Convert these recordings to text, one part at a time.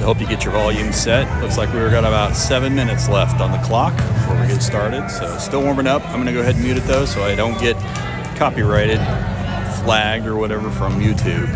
hope you get your volume set. Looks like we've got about 7 minutes left on the clock before we get started. So still warming up. I'm going to go ahead and mute it though so I don't get copyrighted, flagged, or whatever from YouTube.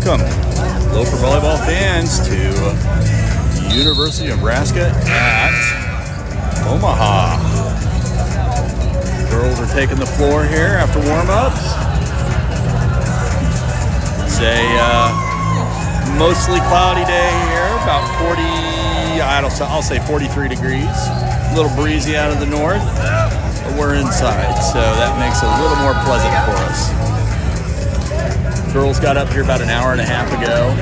Welcome, Loper volleyball fans, to University of Nebraska at Omaha. Girls are taking the floor here after warm-ups. It's a mostly cloudy day here, about 40, I'll say 43 degrees. A little breezy out of the north, but we're inside, so that makes it a little more pleasant for us. Girls got up here about an hour and a half ago.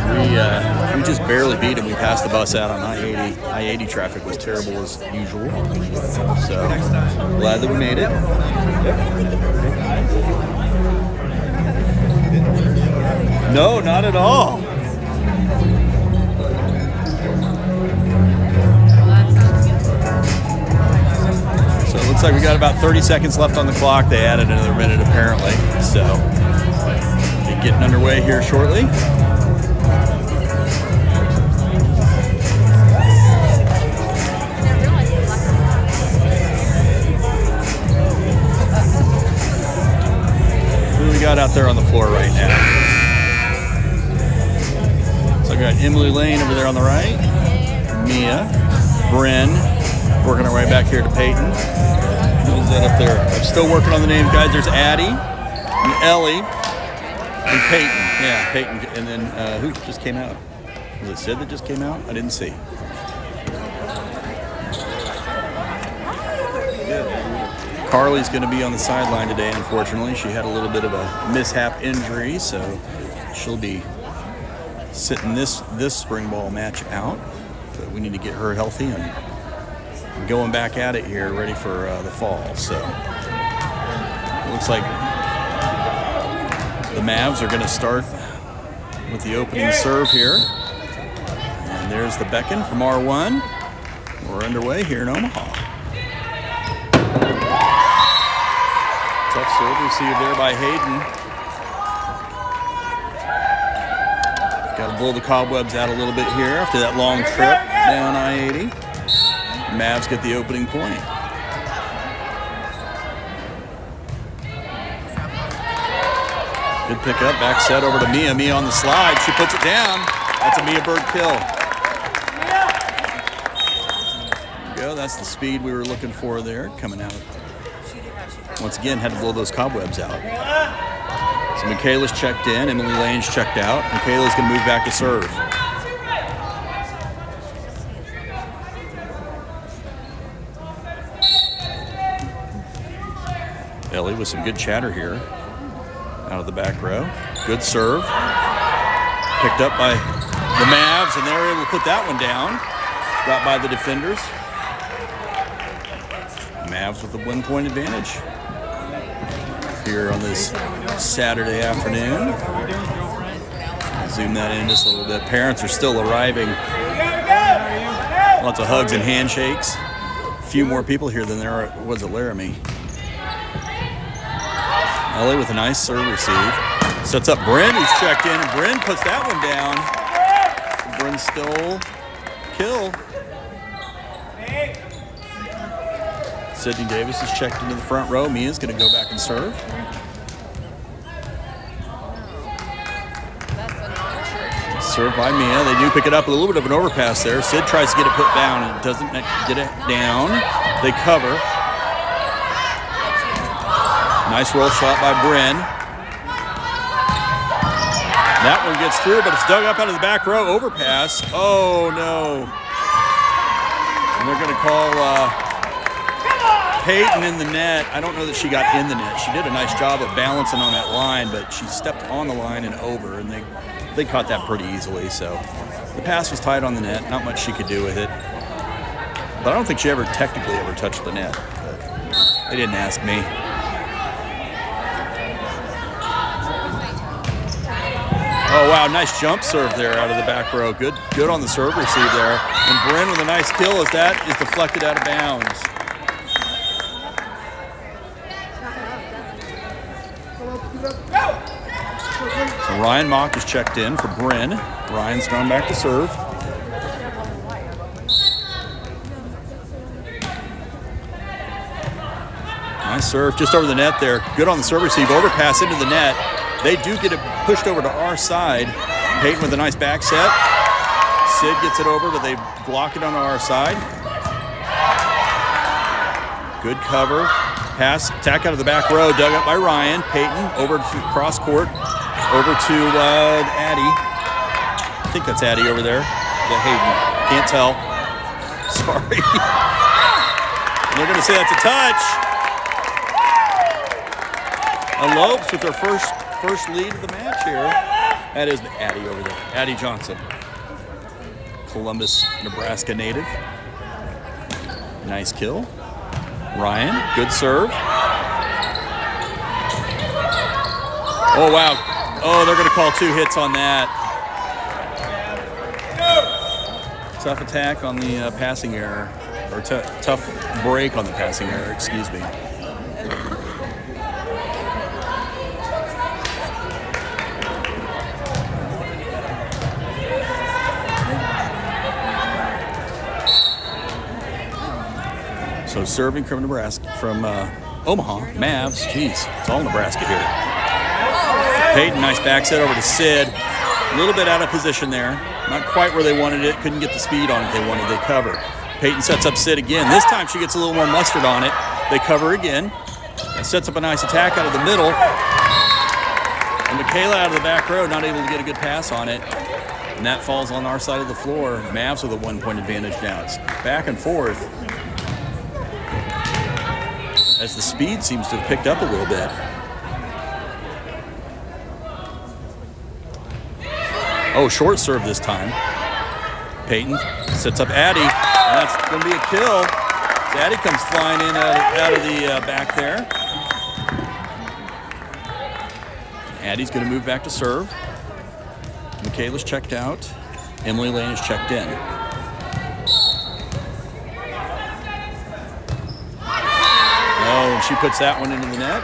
We just barely beat them. We passed the bus out on I-80. I-80 traffic was terrible as usual. So glad that we made it. No, not at all. So it looks like we got about 30 seconds left on the clock. They added another minute apparently. So getting underway here shortly. Who do we got out there on the floor right now? So I got Emily Lane over there on the right, Mia, Bryn, working our way back here to Peyton. Who's that up there? I'm still working on the names, guys. There's Addie and Ellie. And Peyton, yeah, Peyton, and then who just came out? Was it Sid that just came out? I didn't see. Carly's going to be on the sideline today, unfortunately. She had a little bit of a mishap injury, so she'll be sitting this spring ball match out. But we need to get her healthy and going back at it here, ready for the fall. So it looks like the Mavs are going to start with the opening serve here. And there's the beckon from R1. We're underway here in Omaha. Tough serve received there by Hayden. Got to blow the cobwebs out a little bit here after that long trip down I-80. Mavs get the opening point. Good pickup, back set over to Mia. Mia on the slide. She puts it down. That's a Mia Bird kill. There we go. That's the speed we were looking for there coming out. Once again, had to blow those cobwebs out. So Michaela's checked in. Emily Lane's checked out. Michaela's going to move back to serve. Ellie with some good chatter here. Out of the back row. Good serve. Picked up by the Mavs, and they're able to put that one down. Got by the defenders. Mavs with a 1-point advantage here on this Saturday afternoon. Zoom that in just a little bit. Parents are still arriving. Lots of hugs and handshakes. A few more people here than there was at Laramie. Ellie with a nice serve receive. Sets up Bryn, who's checked in, and Bryn puts that one down. Bryn still kill. Sydney Davis is checked into the front row. Mia's going to go back and serve. Served by Mia. They do pick it up. A little bit of an overpass there. Sid tries to get it put down and doesn't get it down. They cover. Nice roll shot by Bryn. That one gets through, but it's dug up out of the back row. Overpass. Oh, no. And they're going to call Peyton in the net. I don't know that she got in the net. She did a nice job of balancing on that line, but she stepped on the line and over, and they caught that pretty easily. So the pass was tight on the net. Not much she could do with it. But I don't think she technically ever touched the net. But they didn't ask me. Oh, wow, nice jump serve there out of the back row. Good on the serve receive there. And Bryn with a nice kill as that is deflected out of bounds. So Ryan Mock is checked in for Bryn. Ryan's gone back to serve. Nice serve just over the net there. Good on the serve receive. Overpass into the net. They do get it pushed over to our side. Peyton with a nice back set. Sid gets it over, but they block it on our side. Good cover. Pass, attack out of the back row, dug up by Ryan. Peyton over to cross court, over to Addie. I think that's Addie over there. Hayden, can't tell. Sorry. They're going to say that's a touch. Lopes with their first lead of the match here. That is Addie over there. Addie Johnson. Columbus, Nebraska native. Nice kill. Ryan, good serve. Oh, wow. Oh, they're going to call 2 hits on that. Tough attack on the passing error. Or tough break on the passing error, excuse me. So serving from Nebraska, from Omaha, Mavs. Jeez, it's all Nebraska here. Peyton, nice back set over to Sid. A little bit out of position there. Not quite where they wanted it. Couldn't get the speed on it they wanted. They cover. Peyton sets up Sid again. This time she gets a little more mustard on it. They cover again. And sets up a nice attack out of the middle. And Michaela out of the back row, not able to get a good pass on it. And that falls on our side of the floor. Mavs with a 1-point advantage now. It's back and forth, as the speed seems to have picked up a little bit. Oh, short serve this time. Peyton sets up Addie, and that's going to be a kill. So Addie comes flying in out of the back there. Addie's going to move back to serve. Michaela's checked out. Emily Lane is checked in. Oh, and she puts that one into the net.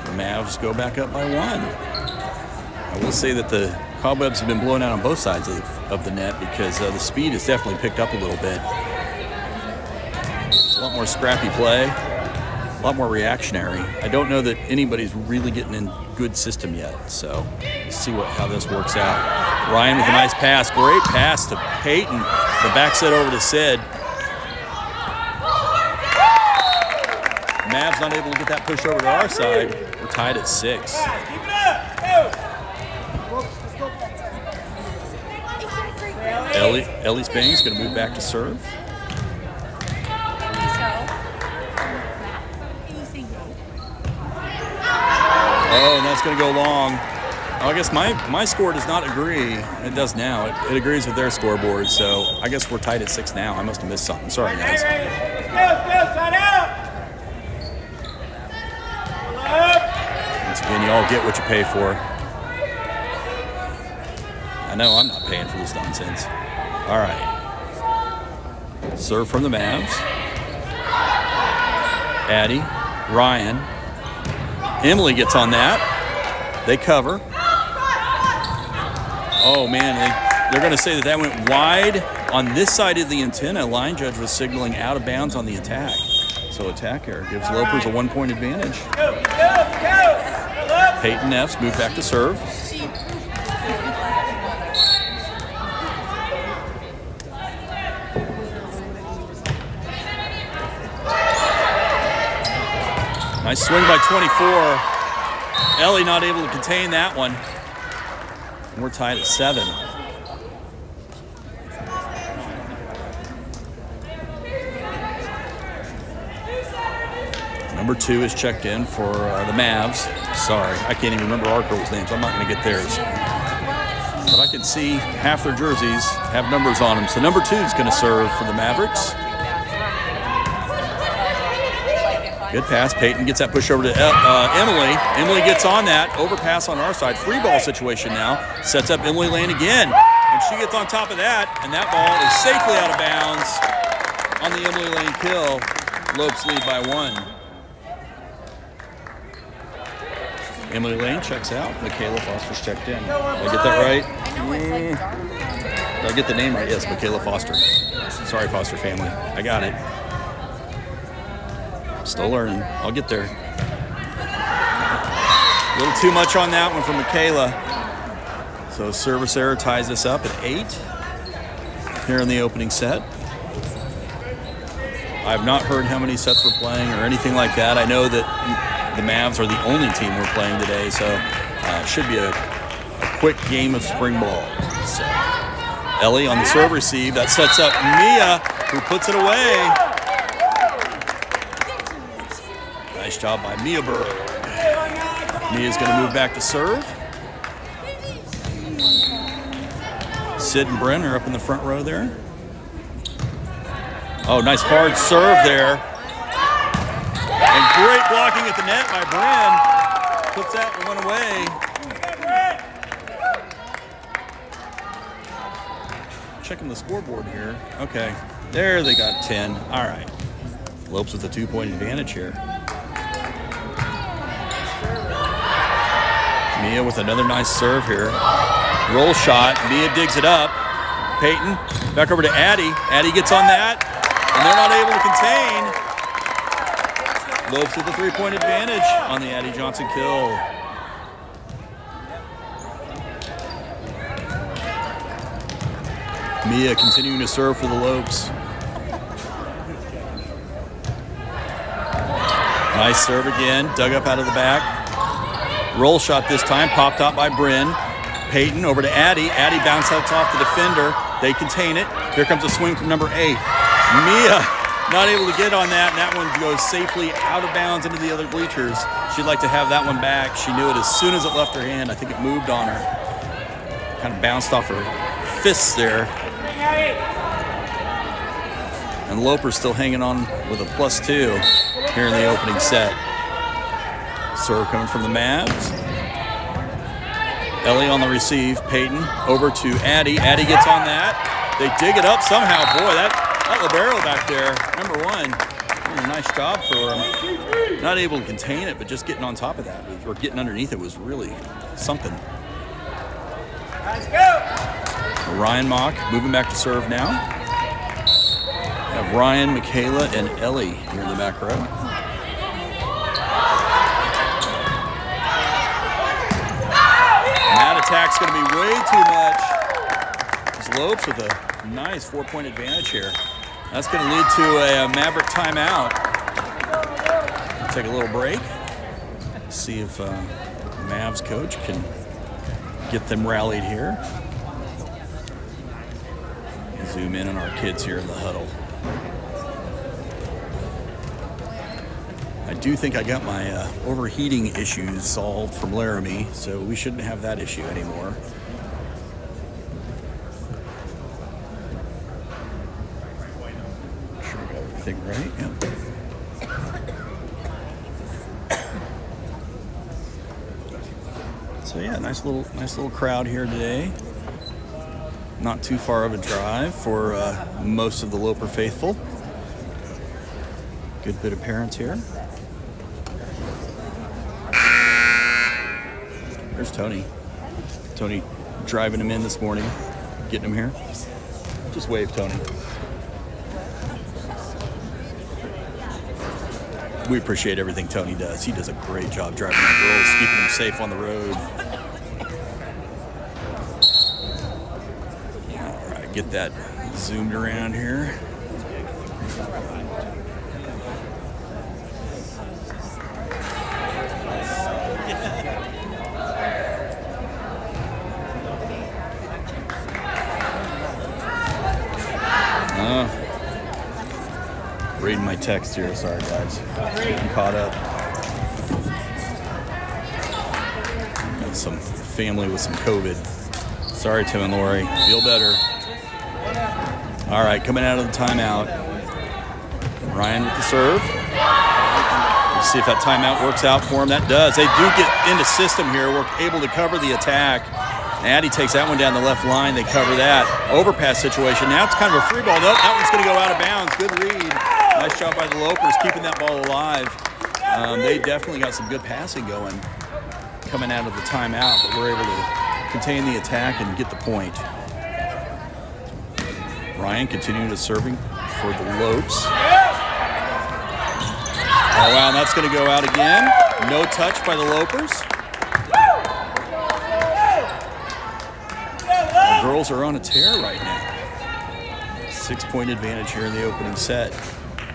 The Mavs go back up by 1. I will say that the cobwebs have been blown out on both sides of the net because the speed has definitely picked up a little bit. A lot more scrappy play, a lot more reactionary. I don't know that anybody's really getting in good system yet, so let's see how this works out. Ryan with a nice pass, great pass to Peyton. The back set over to Sid. Mavs not able to get that push over to our side. We're tied at 6. Ellie Spain's going to move back to serve. Oh, and that's going to go long. I guess my score does not agree. It does now. It agrees with their scoreboard, so I guess we're tied at 6 now. I must have missed something. Sorry, guys. Once again, you all get what you pay for. I know I'm not paying for this nonsense. All right. Serve from the Mavs. Addie, Ryan. Emily gets on that. They cover. Oh, man, they're going to say that went wide on this side of the antenna. Line judge was signaling out of bounds on the attack. So attack error gives Lopers a 1-point advantage. Peyton F's move back to serve. Nice swing by 24. Ellie not able to contain that one. And we're tied at 7. Number 2 is checked in for the Mavs. Sorry, I can't even remember our girls' names. I'm not going to get theirs. But I can see half their jerseys have numbers on them. So number 2 is going to serve for the Mavericks. Good pass. Peyton gets that push over to Emily. Emily gets on that. Overpass on our side. Free ball situation now. Sets up Emily Lane again. And she gets on top of that. And that ball is safely out of bounds on the Emily Lane kill. Lopes lead by 1. Emily Lane checks out. Michaela Foster's checked in. Did I get that right? Did I get the name right? Yes, Michaela Foster. Sorry, Foster family. I got it. Still learning. I'll get there. A little too much on that one for Michaela. So So service error ties us up at 8 here in the opening set. I have not heard how many sets we're playing or anything like that. I know that the Mavs are the only team we're playing today, so it should be a quick game of spring ball. So Ellie on the serve receive. That sets up Mia, who puts it away. Nice job by Mia Berg. Mia's going to move back to serve. Sid and Bryn are up in the front row there. Oh, nice hard serve there. And great blocking at the net by Bryn. Puts that one away. Checking the scoreboard here. Okay, there they got 10. All right. Lopes with a 2-point advantage here. Mia with another nice serve here. Roll shot. Mia digs it up. Peyton back over to Addie. Addie gets on that, and they're not able to contain. Lopes with a 3-point advantage on the Addie Johnson kill. Mia continuing to serve for the Lopes. Nice serve again. Dug up out of the back. Roll shot this time, popped out by Bryn. Peyton over to Addie. Addie bounces off the defender. They contain it. Here comes a swing from number 8. Mia not able to get on that, and that one goes safely out of bounds into the other bleachers. She'd like to have that one back. She knew it as soon as it left her hand. I think it moved on her. Kind of bounced off her fists there. And Lopers still hanging on with a +2 here in the opening set. Serve coming from the Mavs. Ellie on the receive. Peyton over to Addie. Addie gets on that. They dig it up somehow. Boy, that libero back there, number 1, doing a nice job for him. Not able to contain it, but just getting on top of that, or getting underneath it, was really something. Let's go. Ryan Mock moving back to serve now. We have Ryan, Michaela, and Ellie here in the back row. Attack's going to be way too much. This Lopes with a nice 4-point advantage here. That's going to lead to a Maverick timeout. We'll take a little break. See if Mavs coach can get them rallied here. Zoom in on our kids here in the huddle. I do think I got my overheating issues solved from Laramie, so we shouldn't have that issue anymore. Sure we got everything right. Yep. So yeah, nice little crowd here today. Not too far of a drive for most of the Loper faithful. Good bit of parents here. There's Tony. Tony driving him in this morning, getting him here. Just wave, Tony. We appreciate everything Tony does. He does a great job driving the girls, keeping them safe on the road. All right, get that zoomed around here. Reading my text here. Sorry, guys. I'm caught up. Got some family with some COVID. Sorry, Tim and Lori. Feel better. All right, coming out of the timeout. Ryan with the serve. Let's see if that timeout works out for him. That does. They do get into system here. We're able to cover the attack. Addie takes that one down the left line. They cover that. Overpass situation. Now it's kind of a free ball. Nope, that one's going to go out of bounds. Good read. Nice job by the Lopers keeping that ball alive. They definitely got some good passing going coming out of the timeout, but we're able to contain the attack and get the point. Ryan continuing to serving for the Lopes. Oh, wow, and that's going to go out again. No touch by the Lopers. Girls are on a tear right now. 6-point advantage here in the opening set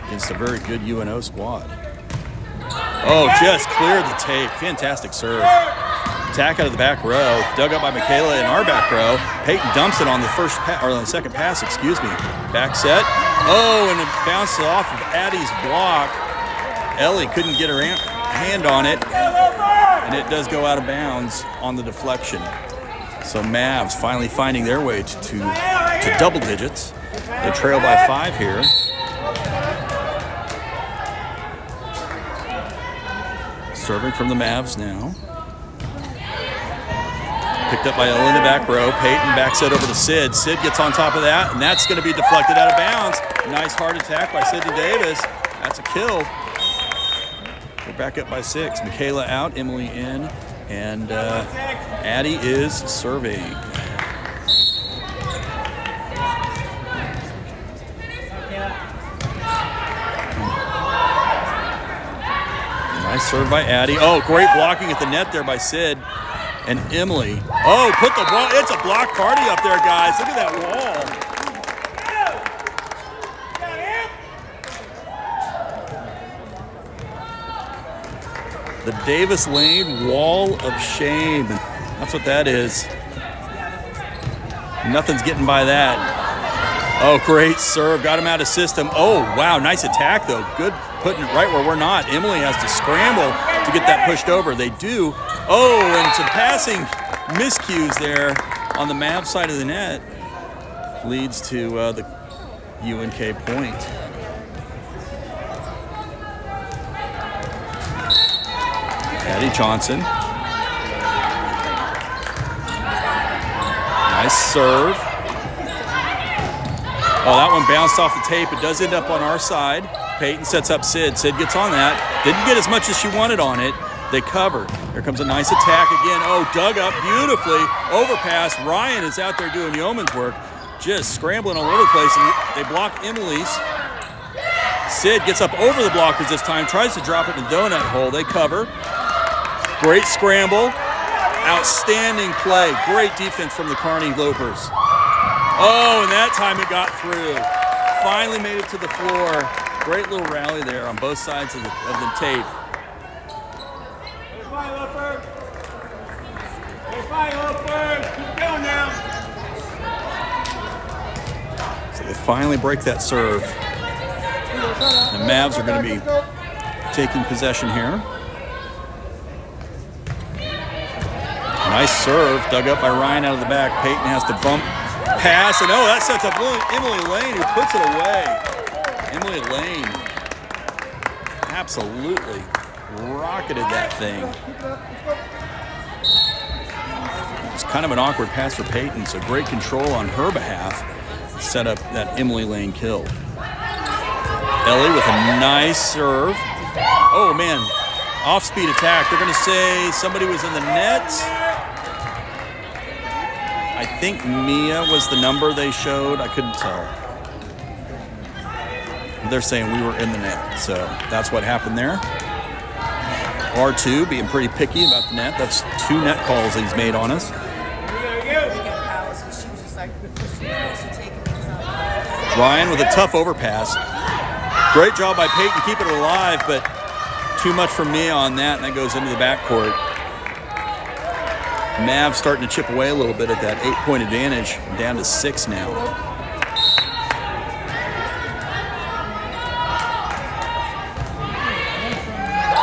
against a very good UNO squad. Oh, just cleared the tape. Fantastic serve. Attack out of the back row. Dug up by Michaela in our back row. Peyton dumps it on the second pass, excuse me. Back set. Oh, and it bounces off of Addie's block. Ellie couldn't get her hand on it, and it does go out of bounds on the deflection. So Mavs finally finding their way to double digits. They trail by 5 here. Serving from the Mavs now. Picked up by Ellen in the back row. Peyton backs it over to Sid. Sid gets on top of that, and that's going to be deflected out of bounds. Nice hard attack by Sydney Davis. That's a kill. We're back up by 6. Michaela out, Emily in, and Addie is serving. Nice serve by Addie. Oh, great blocking at the net there by Sid. And Emily. Oh, put the ball. It's a block party up there, guys. Look at that wall. The Davis Lane Wall of Shame. That's what that is. Nothing's getting by that. Oh, great serve. Got him out of system. Oh, wow. Nice attack, though. Good putting it right where we're not. Emily has to scramble to get that pushed over. They do. Oh, and some passing miscues there on the Mavs side of the net leads to the UNK point. Addie Johnson. Nice serve. Oh, that one bounced off the tape. It does end up on our side. Peyton sets up Sid. Sid gets on that. Didn't get as much as she wanted on it. They covered. Here comes a nice attack again. Oh, dug up beautifully. Overpass. Ryan is out there doing yeoman's work. Just scrambling all over the place. And they block Emily's. Sid gets up over the blockers this time. Tries to drop it in the donut hole. They cover. Great scramble. Outstanding play. Great defense from the Kearney Lopers. Oh, and that time it got through. Finally made it to the floor. Great little rally there on both sides of the tape. There's my Lopers. There's my Lopers. Keep going now. So they finally break that serve. The Mavs are going to be taking possession here. Nice serve, dug up by Ryan out of the back. Peyton has to bump, pass, and oh, that sets up Emily Lane, who puts it away. Emily Lane absolutely rocketed that thing. It's kind of an awkward pass for Peyton, so great control on her behalf to set up that Emily Lane kill. Ellie with a nice serve. Oh, man, off-speed attack. They're going to say somebody was in the net. I think Mia was the number they showed. I couldn't tell. They're saying we were in the net, so that's what happened there. R2 being pretty picky about the net. That's 2 net calls he's made on us. Ryan with a tough overpass. Great job by Peyton keeping it alive, but too much for Mia on that, and that goes into the backcourt. Mavs starting to chip away a little bit at that 8-point advantage, down to 6 now.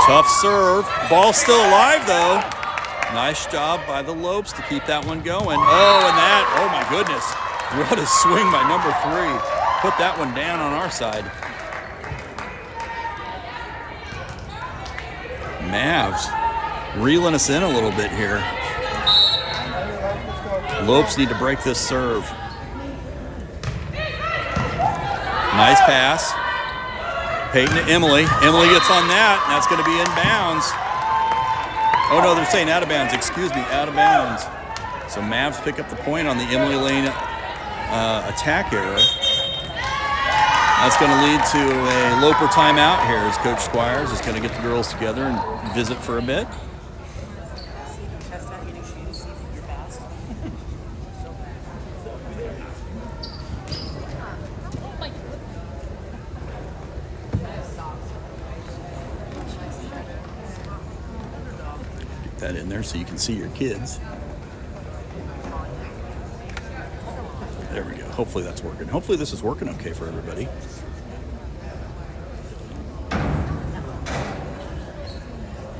Tough serve. Ball's still alive, though. Nice job by the Lopes to keep that one going. Oh, and that, oh my goodness. What a swing by number 3. Put that one down on our side. Mavs reeling us in a little bit here. Lopes need to break this serve. Nice pass. Peyton to Emily. Emily gets on that, and that's going to be in bounds. Oh, no, they're saying out of bounds. Excuse me, out of bounds. So Mavs pick up the point on the Emily Lane attack error. That's going to lead to a Loper timeout here as Coach Squires is going to get the girls together and visit for a bit. that in there so you can see your kids. There we go. Hopefully that's working. Hopefully this is working okay for everybody.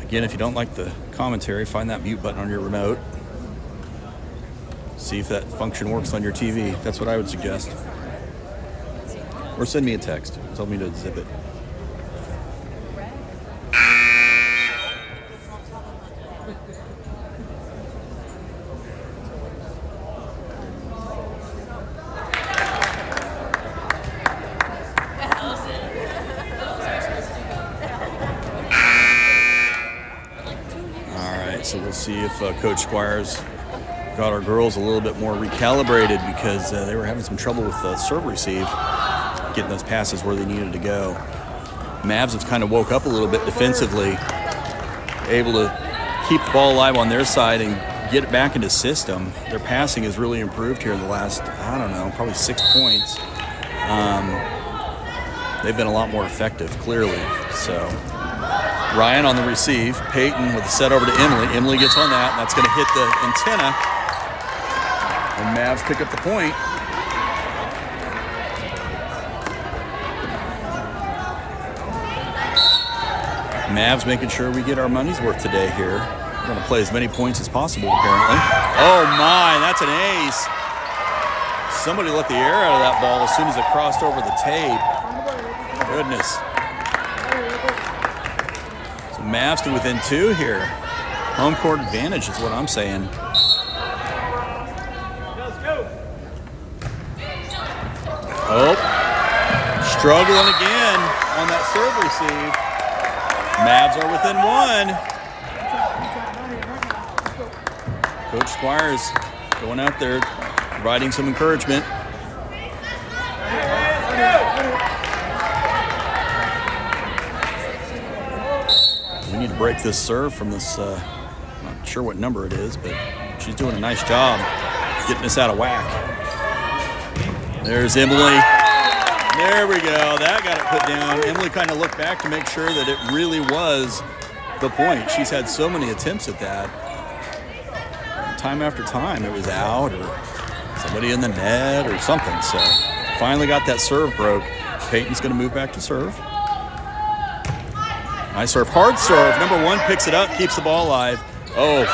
Again, if you don't like the commentary, find that mute button on your remote. See if that function works on your TV. That's what I would suggest. Or send me a text. Tell me to zip it. So we'll see if Coach Squires got our girls a little bit more recalibrated because they were having some trouble with the serve receive, getting those passes where they needed to go. Mavs have kind of woke up a little bit defensively, able to keep the ball alive on their side and get it back into system. Their passing has really improved here in the last, I don't know, probably 6 points. They've been a lot more effective, clearly. So Ryan on the receive. Peyton with a set over to Emily. Emily gets on that, and that's going to hit the antenna. And Mavs pick up the point. Mavs making sure we get our money's worth today here. We're going to play as many points as possible, apparently. Oh, my, that's an ace. Somebody let the air out of that ball as soon as it crossed over the tape. Goodness. Mavs to within 2 here. Home court advantage is what I'm saying. Oh, struggling again on that serve receive. Mavs are within 1. Coach Squires going out there, providing some encouragement. We need to break this serve from this, I'm not sure what number it is, but she's doing a nice job getting us out of whack. There's Emily. There we go. That got it put down. Emily kind of looked back to make sure that it really was the point. She's had so many attempts at that. Time after time, it was out or somebody in the net or something. So finally got that serve broke. Peyton's going to move back to serve. Nice serve, hard serve. Number 1 picks it up, keeps the ball alive. Oh,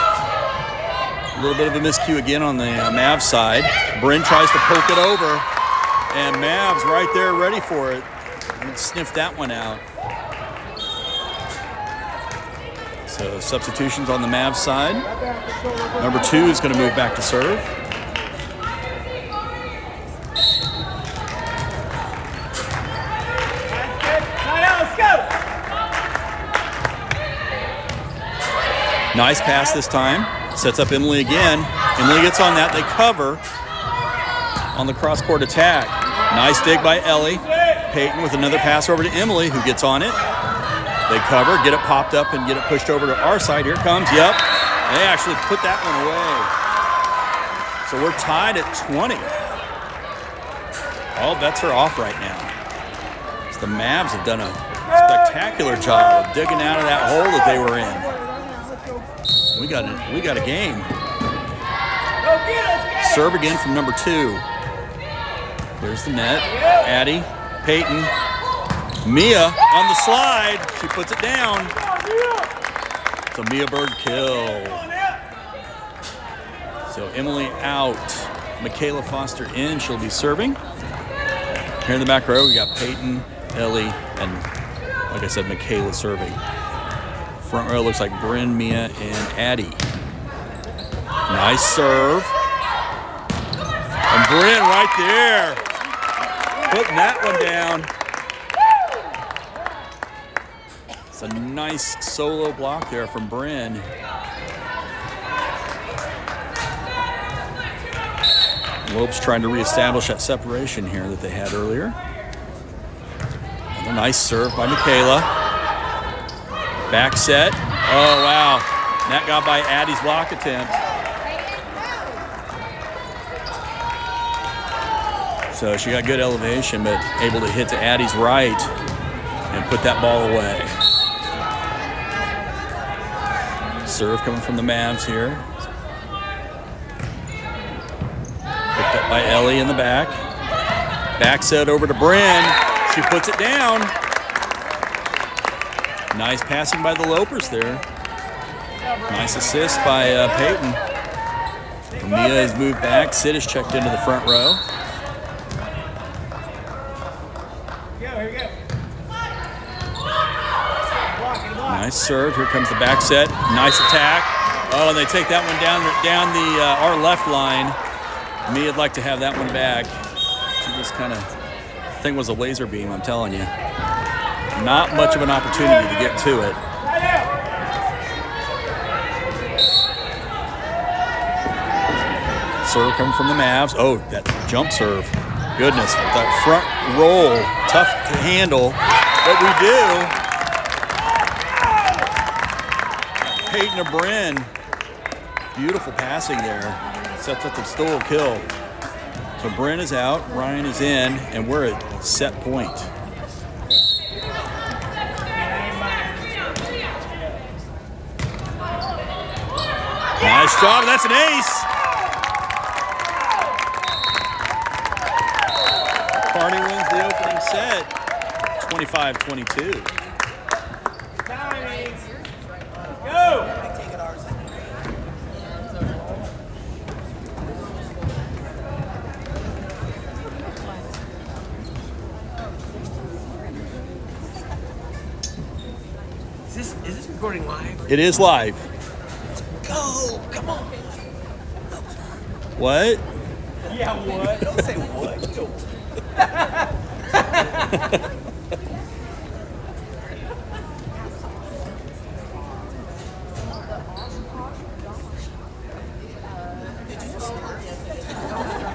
a little bit of a miscue again on the Mavs side. Bryn tries to poke it over, and Mavs right there ready for it. Sniffed that one out. So substitutions on the Mavs side. Number 2 is going to move back to serve. Nice pass this time. Sets up Emily again. Emily gets on that. They cover on the cross-court attack. Nice dig by Ellie. Peyton with another pass over to Emily, who gets on it. They cover, get it popped up, and get it pushed over to our side. Here it comes. Yep. They actually put that one away. So we're tied at 20. All bets are off right now. So the Mavs have done a spectacular job of digging out of that hole that they were in. We got a game. Serve again from number 2. There's the net. Addie, Peyton, Mia on the slide. She puts it down. It's a Mia Bird kill. So Emily out. Michaela Foster in. She'll be serving. Here in the back row, we got Peyton, Ellie, and like I said, Michaela serving. Front row looks like Bryn, Mia, and Addie. Nice serve. And Bryn right there. Putting that one down. It's a nice solo block there from Bryn. Lopes trying to reestablish that separation here that they had earlier. Another nice serve by Michaela. Back set. Oh, wow. That got by Addie's block attempt. So she got good elevation, but able to hit to Addie's right and put that ball away. serve coming from the Mavs here. Picked up by Ellie in the back. Back set over to Bryn. She puts it down. Nice passing by the Lopers there. Nice assist by Peyton. Mia has moved back. Sid has checked into the front row. Here we go. Nice serve. Here comes the back set. Nice attack. Oh, and they take that one down the our left line. Mia'd like to have that one back. She just kind of, thing was a laser beam, I'm telling you. Not much of an opportunity to get to it. Serve coming from the Mavs. Oh, that jump serve. Goodness, that front roll. Tough to handle, but we do. Peyton to Bryn. Beautiful passing there. Sets up the stool kill. So Bryn is out, Ryan is in, and we're at set point. Nice job, that's an ace. Kearney wins the opening set, 25-22. Go! Is this recording live? It is live. Go! Come on! What? Yeah, what? Don't say what. Go.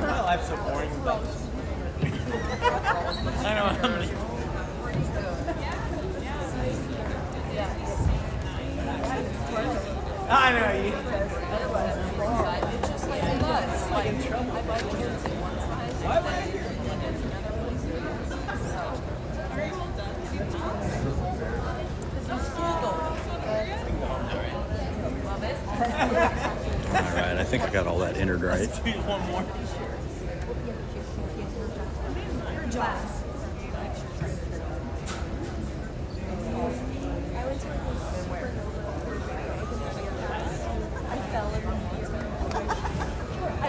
My life's so boring. I know how many. I know you. All right, I think I got all that entered right. One more.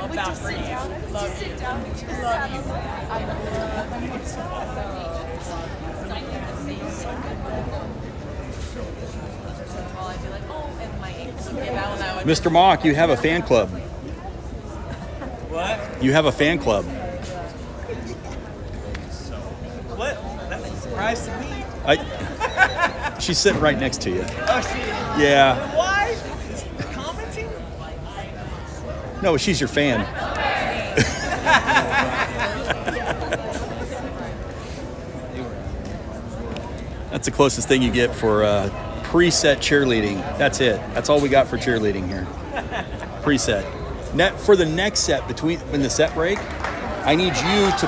About for you. Love you. Love you. Mr. Mock, you have a fan club. What? You have a fan club. What? That's a surprise to me. She's sitting right next to you. Oh, she. Yeah. Why? Is commenting? No, she's your fan. That's the closest thing you get for preset cheerleading. That's it. That's all we got for cheerleading here. Preset. For the next set, in the set break, I need you to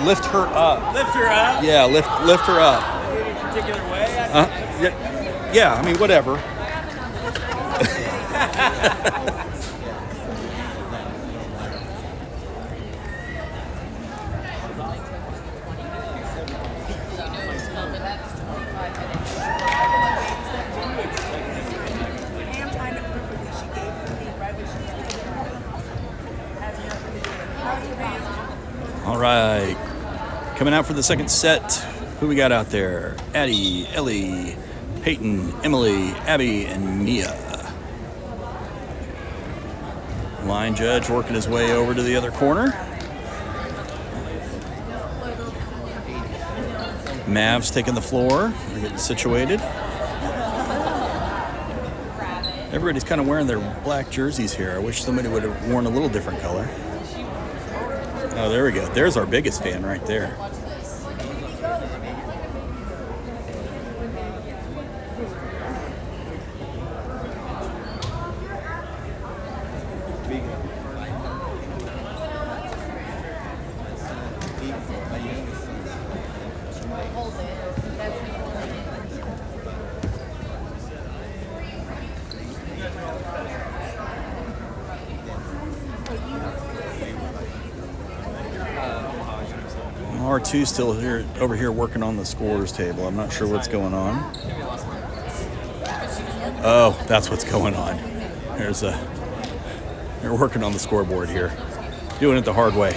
lift her up. Lift her up? Yeah, lift her up. In a particular way? Yeah, I mean, whatever. All right, coming out for the second set, who we got out there? Addie, Ellie, Peyton, Emily, Abby, and Mia. Line judge working his way over to the other corner. Mavs taking the floor. We're getting situated. Everybody's kind of wearing their black jerseys here. I wish somebody would have worn a little different color. Oh, there we go. There's our biggest fan right there. 2 still here over here working on the scores table. I'm not sure what's going on. Oh, that's what's going on. They're working on the scoreboard here. Doing it the hard way.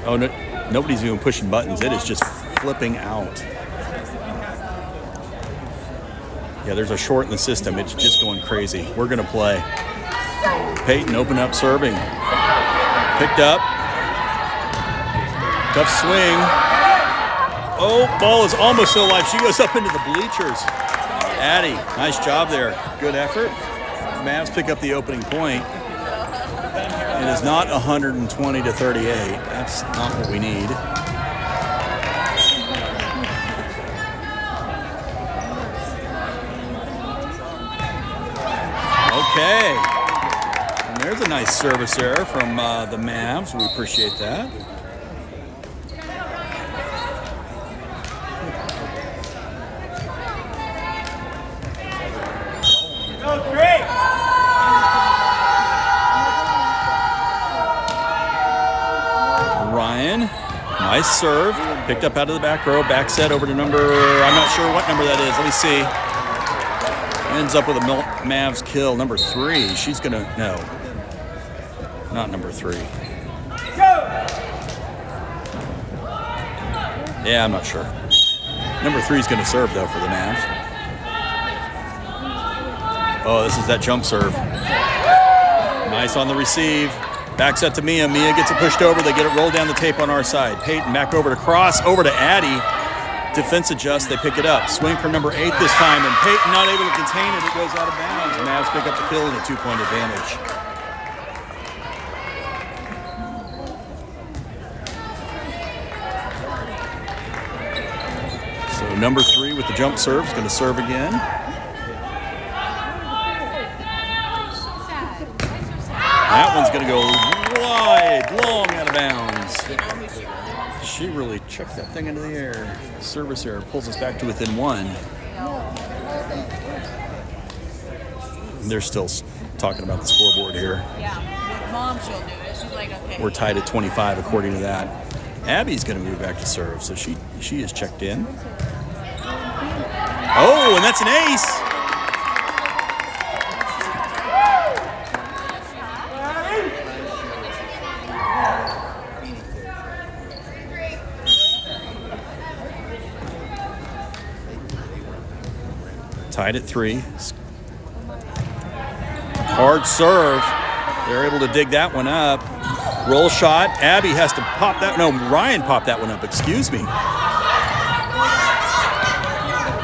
Oh, no, nobody's even pushing buttons. It is just flipping out. Yeah, there's a short in the system. It's just going crazy. We're going to play. Peyton open up serving. Picked up. Tough swing. Oh, ball is almost still alive. She goes up into the bleachers. Addie, nice job there. Good effort. Mavs pick up the opening point. It is not 120 to 38. That's not what we need. Okay. And there's a nice service error from the Mavs. We appreciate that. Nice serve, picked up out of the back row, back set over to number, I'm not sure what number that is, let me see. Ends up with a Mavs kill, number 3. She's gonna, no, not number 3. Yeah, I'm not sure. Number 3 is gonna serve though for the Mavs. Oh, this is that jump serve. Nice on the receive. Back set to Mia. Mia gets it pushed over. They get it rolled down the tape on our side. Peyton back over to cross, over to Addie. Defense adjust. They pick it up. Swing from number 8 this time, and Peyton not able to contain it. It goes out of bounds. Mavs pick up the kill and a 2-point advantage. So number 3 with the jump serve is going to serve again. That one's going to go wide, long out of bounds. She really chucked that thing into the air. Service error pulls us back to within 1. And they're still talking about the scoreboard here. Yeah, Mom, she'll do it. She's like, okay. We're tied at 25 according to that. Abby's going to move back to serve, so she is checked in. Oh, and that's an ace. Tied at 3. Hard serve. They're able to dig that one up. Roll shot. Abby has to pop that. No, Ryan popped that one up. Excuse me.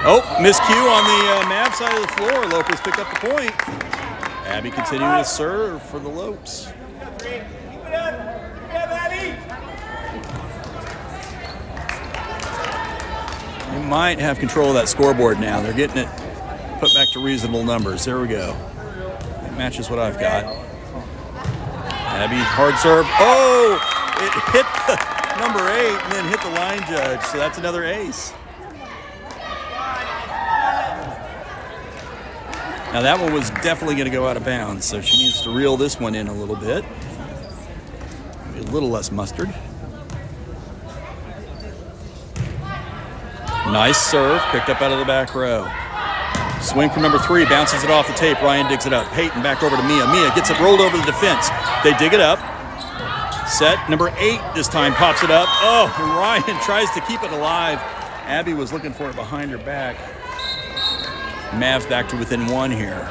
Oh, miscue on the Mavs side of the floor. Lopers pick up the point. Abby continuing to serve for the Lopes. They might have control of that scoreboard now. They're getting it put back to reasonable numbers. There we go. It matches what I've got. Abby, hard serve. Oh, it hit the number 8 and then hit the line judge. So that's another ace. Now that one was definitely going to go out of bounds, so she needs to reel this one in a little bit. Be a little less mustard. Nice serve, picked up out of the back row. Swing from number 3, bounces it off the tape. Ryan digs it up. Peyton back over to Mia. Mia gets it rolled over the defense. They dig it up. Set number 8 this time pops it up. Oh, and Ryan tries to keep it alive. Abby was looking for it behind her back. Mavs back to within 1 here.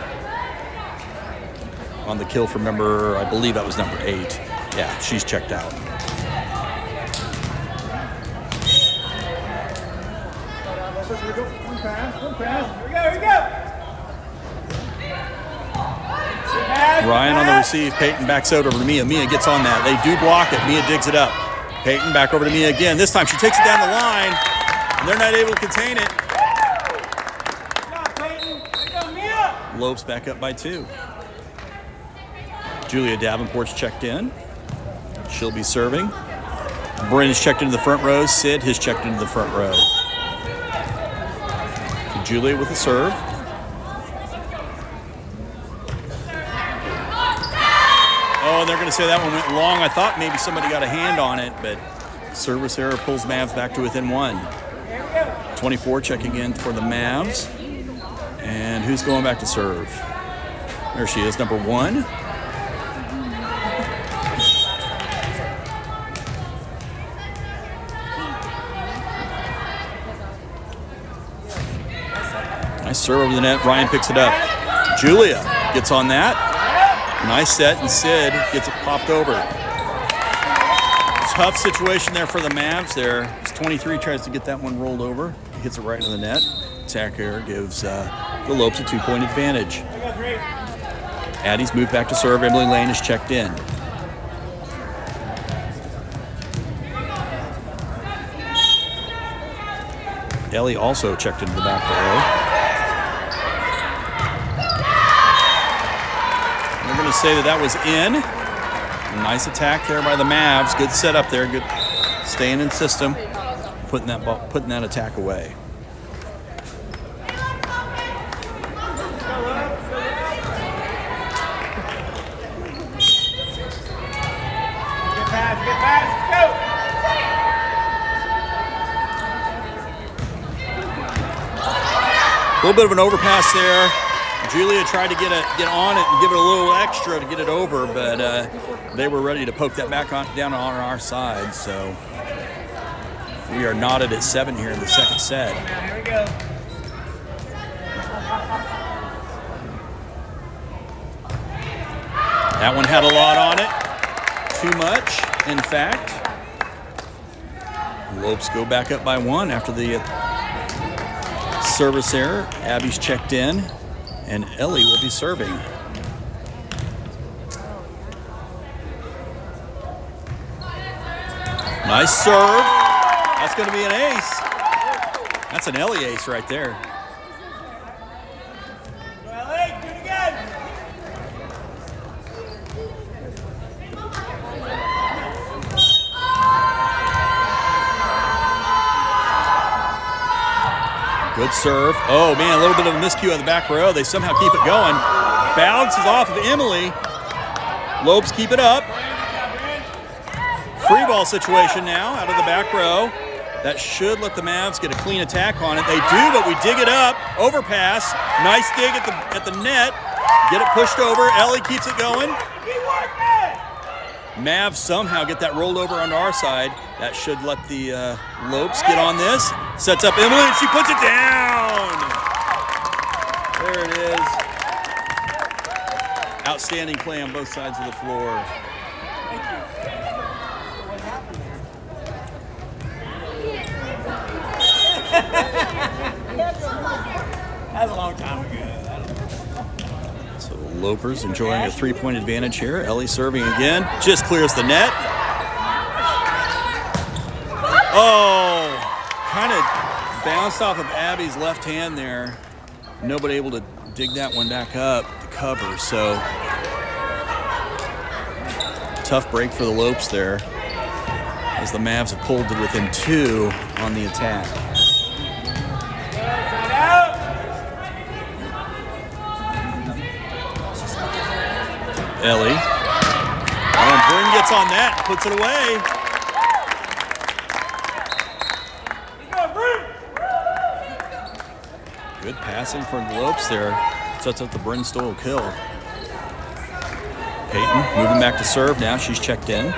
On the kill from number, I believe that was number 8. Yeah, she's checked out. Here we go. Ryan on the receive. Peyton backs out over to Mia. Mia gets on that. They do block it. Mia digs it up. Peyton back over to Mia again. This time she takes it down the line, and they're not able to contain it. Lopes back up by 2. Julia Davenport's checked in. She'll be serving. Bryn's checked into the front row. Sid has checked into the front row. So Julia with a serve. Oh, they're going to say that one went long. I thought maybe somebody got a hand on it, but service error pulls Mavs back to within 1. 24 checking in for the Mavs. And who's going back to serve? There she is, number 1. Nice serve over the net. Ryan picks it up. Julia gets on that. Nice set, and Sid gets it popped over. Tough situation there for the Mavs there. 23 tries to get that one rolled over. He hits it right into the net. Attack error gives the Lopes a 2-point advantage. Addie's moved back to serve. Emily Lane is checked in. Ellie also checked into the back row. We're going to say that was in. A nice attack there by the Mavs. Good setup there. Good staying in system. Putting that attack away. Get fast, go! A little bit of an overpass there. Julia tried to get on it and give it a little extra to get it over, but they were ready to poke that down on our side. So we are knotted at 7 here in the second set. Here we go. That one had a lot on it. Too much, in fact. Lopes go back up by 1 after the service error. Abby's checked in, and Ellie will be serving. Nice serve. That's going to be an ace. That's an Ellie ace right there. Well, hey, do it again. Good serve. Oh, man, a little bit of a miscue on the back row. They somehow keep it going. Bounces off of Emily. Lopes keep it up. Free ball situation now out of the back row. That should let the Mavs get a clean attack on it. They do, but we dig it up. Overpass. Nice dig at the net. Get it pushed over. Ellie keeps it going. Mavs somehow get that rolled over onto our side. That should let the Lopes get on this. Sets up Emily, and she puts it down. There it is. Outstanding play on both sides of the floor. That was a long time ago. So Lopers enjoying a 3-point advantage here. Ellie serving again. Just clears the net. Oh, kind of bounced off of Abby's left hand there. Nobody able to dig that one back up to cover. So tough break for the Lopes there, as the Mavs have pulled to within 2 on the attack. Ellie. And Bryn gets on that, puts it away. Good passing from the Lopes there. Sets up the Bryn Stoll kill. Peyton moving back to serve now. She's checked in.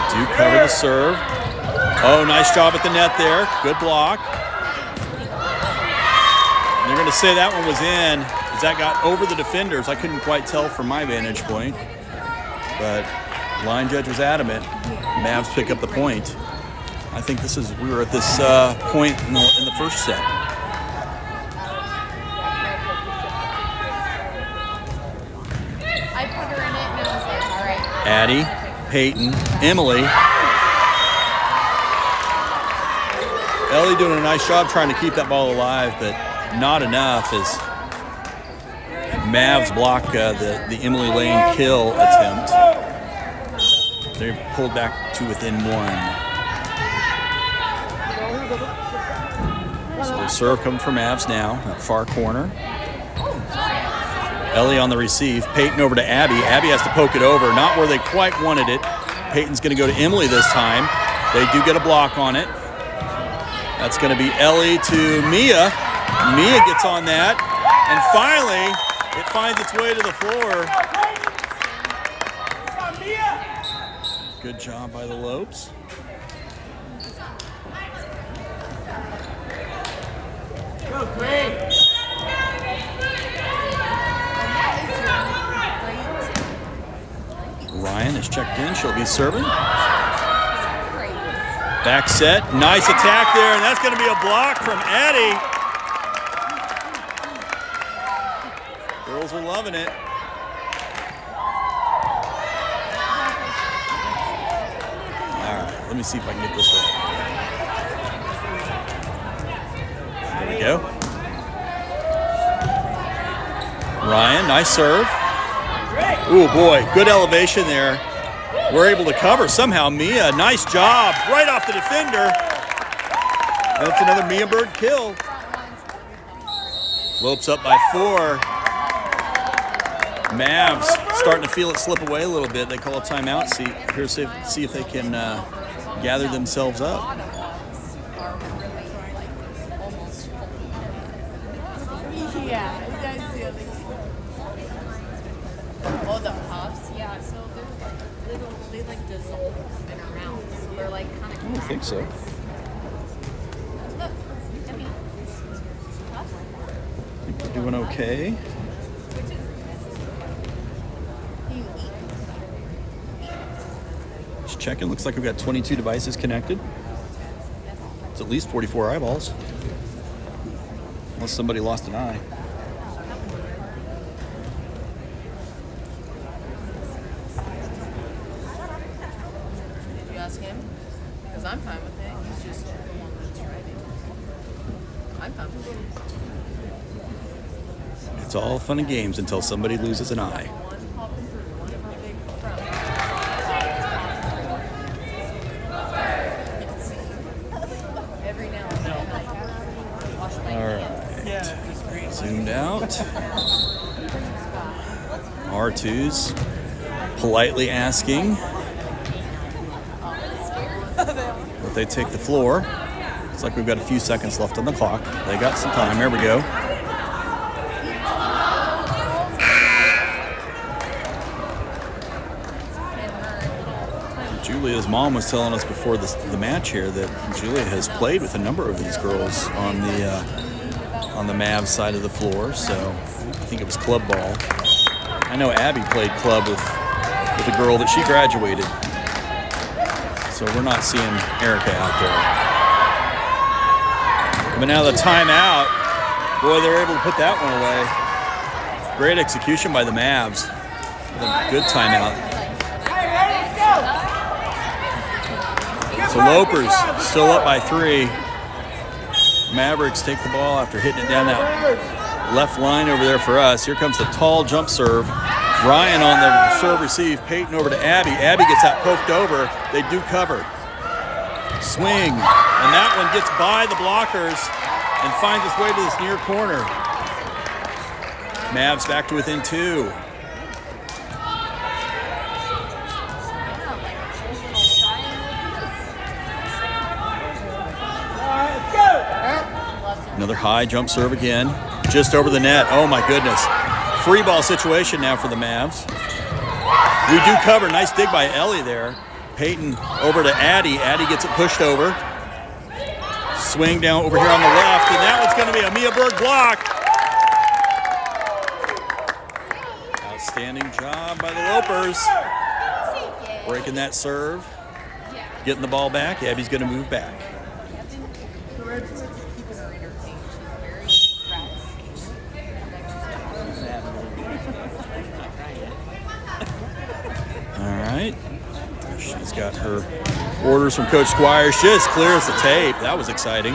Do cover the serve. Oh, nice job at the net there. Good block. And they're going to say that one was in, as that got over the defenders. I couldn't quite tell from my vantage point, but line judge was adamant. Mavs pick up the point. I think we were at this point in the first set. I put her in it and I was like, all right. Addie, Peyton, Emily. Ellie doing a nice job trying to keep that ball alive, but not enough as Mavs block the Emily Lane kill attempt. They pulled back to within 1. So the serve coming from Mavs now, that far corner. Ellie on the receive. Peyton over to Abby. Abby has to poke it over, not where they quite wanted it. Peyton's going to go to Emily this time. They do get a block on it. That's going to be Ellie to Mia. Mia gets on that, and finally, it finds its way to the floor. Good job by the Lopes. Go, great. Ryan is checked in. She'll be serving. Back set. Nice attack there, and that's going to be a block from Addie. Girls are loving it. All right, let me see if I can get this right. There we go. Ryan, nice serve. Ooh, boy, good elevation there. We're able to cover somehow. Mia, nice job. Right off the defender. That's another Mia Bird kill. Lopes up by 4. Mavs starting to feel it slip away a little bit. They call a timeout. See if they can gather themselves up. Yeah, you guys see it. Oh, the puffs? Yeah, so they like dissolve in our mouth. So they're like kind of. I don't think so. Look, I mean, We're doing okay. Just checking. Looks like we've got 22 devices connected. It's at least 44 eyeballs. Unless somebody lost an eye. Did you ask him? Because I'm fine with it. He's just the one that's driving. I'm fine with it. It's all fun and games until somebody loses an eye. One popping through, one of our big front. Every now and then, I wash my All hands. right. Zoomed out. R2's politely asking that they take the floor. Looks like we've got a few seconds left on the clock. They got some time. There we go. Julia's mom was telling us before the match here that Julia has played with a number of these girls on the Mavs side of the floor. So I think it was club ball. I know Abby played club with a girl that she graduated. So we're not seeing Erica out there. Coming out of the timeout, boy, they're able to put that one away. Great execution by the Mavs. A good timeout. So Lopers still up by 3. Mavericks take the ball after hitting it down that left line over there for us. Here comes the tall jump serve. Ryan on the serve receive. Peyton over to Abby. Abby gets that poked over. They do cover. Swing. And that one gets by the blockers and finds its way to this near corner. Mavs back to within 2. Another high jump serve again. Just over the net. Oh my goodness. Free ball situation now for the Mavs. We do cover. Nice dig by Ellie there. Peyton over to Addie. Addie gets it pushed over. Swing down over here on the left, and that one's going to be a Mia Berg block. Outstanding job by the Lopers. Breaking that serve. Getting the ball back. Abby's going to move back. All right. She's got her orders from Coach Squires just clear as the tape. That was exciting.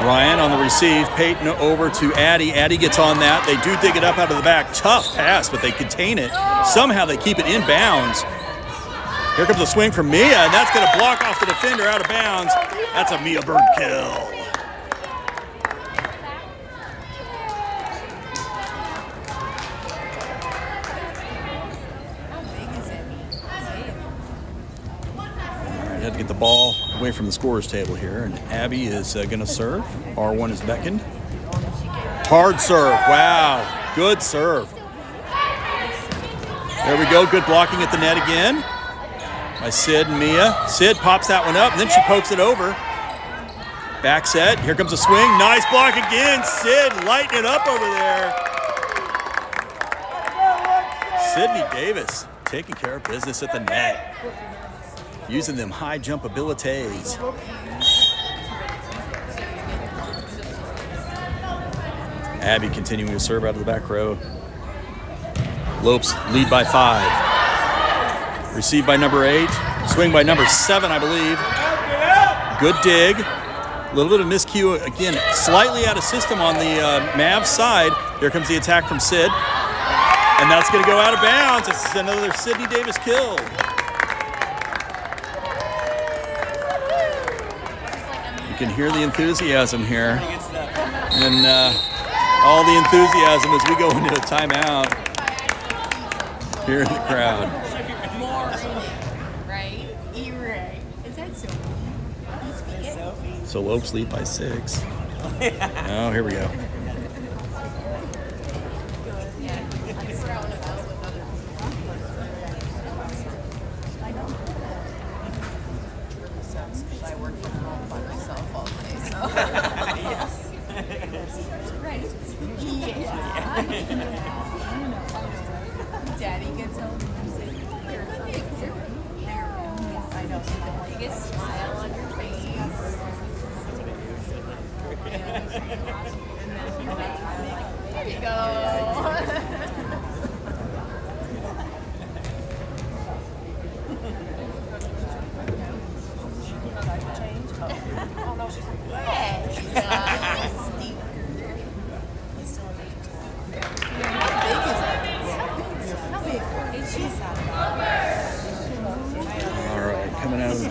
Ryan on the receive. Peyton over to Addie. Addie gets on that. They do dig it up out of the back. Tough pass, but they contain it. Somehow they keep it in bounds. Here comes a swing from Mia, and that's going to block off the defender out of bounds. That's a Mia Bird kill. Had to get the ball away from the scorer's table here, and Abby is going to serve. R1 is beckoned. Hard serve. Wow. Good serve. There we go. Good blocking at the net again by Sid and Mia. Sid pops that one up, and then she pokes it over. Back set. Here comes a swing. Nice block again. Sid lighting it up over there. Sydney Davis taking care of business at the net. Using them high jump abilities. Abby continuing to serve out of the back row. Lopes lead by 5. Received by number 8. Swing by number 7, I believe. Good dig. A little bit of miscue again, slightly out of system on the Mavs side. Here comes the attack from Sid. And that's going to go out of bounds. It's another Sydney Davis kill. You can hear the enthusiasm here, and all the enthusiasm as we go into a timeout here in the crowd. Right? E-Ray. Is that Sophie? So Lopes lead by 6. Oh, here we go. Daddy gets home. I know. So the biggest smile on your face. There you go.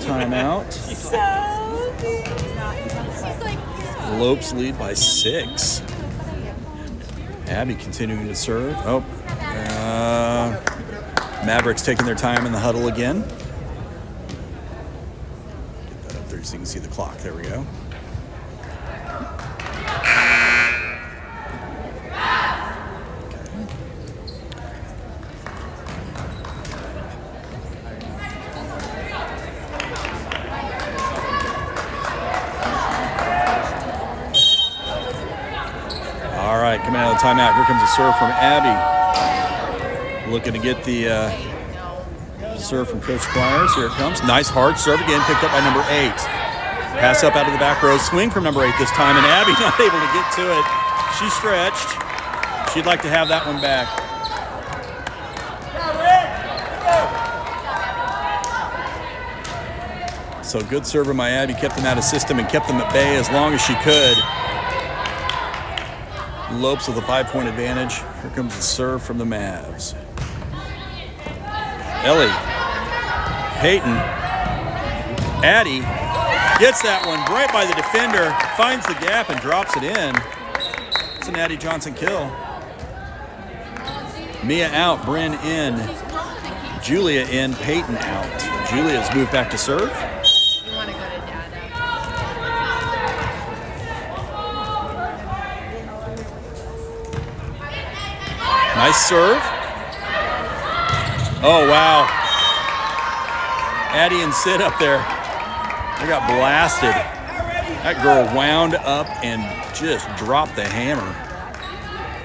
Timeout. Lopes lead by 6. Abby continuing to serve. Oh, Mavericks taking their time in the huddle again. Get that up there so you can see the clock. There we go. Coming out of the timeout, here comes a serve from Abby. Looking to get the serve from Coach Squires. Here it comes. Nice hard serve again, picked up by number 8. Pass up out of the back row. Swing from number 8 this time, and Abby not able to get to it. She stretched. She'd like to have that one back. So good server by Abby. Kept them out of system and kept them at bay as long as she could. Lopes with a 5-point advantage. Here comes the serve from the Mavs. Ellie. Peyton. Addie gets that one right by the defender, finds the gap and drops it in. It's an Addie Johnson kill. Mia out, Bryn in, Julia in, Peyton out. Julia's moved back to serve. Nice serve. Oh, wow. Addie and Sid up there. They got blasted. That girl wound up and just dropped the hammer.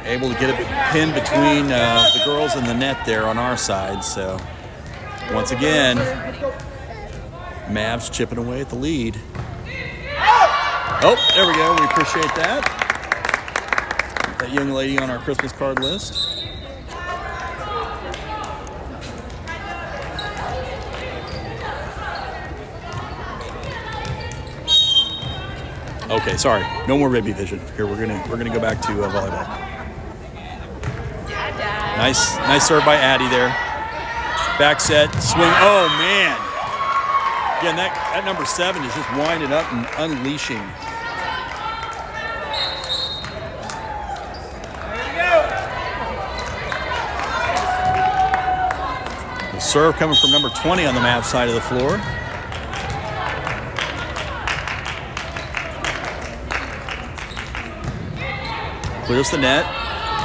Able to get it pinned between the girls and the net there on our side. So, once again, Mavs chipping away at the lead. Oh, there we go. We appreciate that. That young lady on our Christmas card list. Okay, sorry. No more baby vision. Here we're gonna go back to volleyball. Nice serve by Addie there. Back set, swing. Oh, man. Again, that number 7 is just winding up and unleashing. The serve coming from number 20 on the Mavs side of the floor. Clears the net.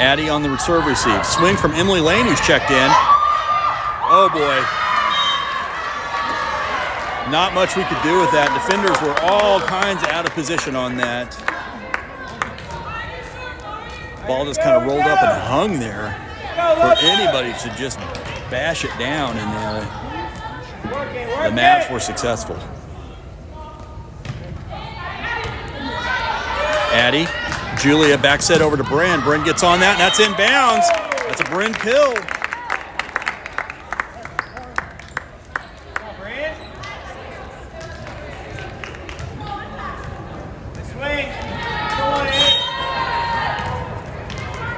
Addie on the serve receive. Swing from Emily Lane, who's checked in. Oh, boy. Not much we could do with that. Defenders were all kinds of out of position on that. Ball just kind of rolled up and hung there for anybody to just bash it down, and the Mavs were successful. Addie, Julia back set over to Bryn. Bryn gets on that, and that's inbounds. That's a Bryn kill.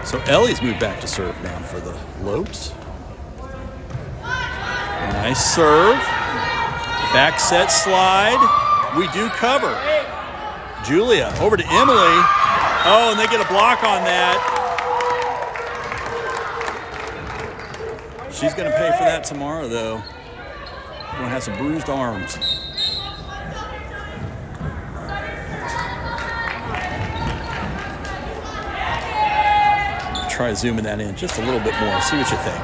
So Ellie's moved back to serve now for the Lopes. Nice serve. Back set slide. We do cover. Julia over to Emily. Oh, and they get a block on that. She's going to pay for that tomorrow, though. Going to have some bruised arms. Try zooming that in just a little bit more. See what you think.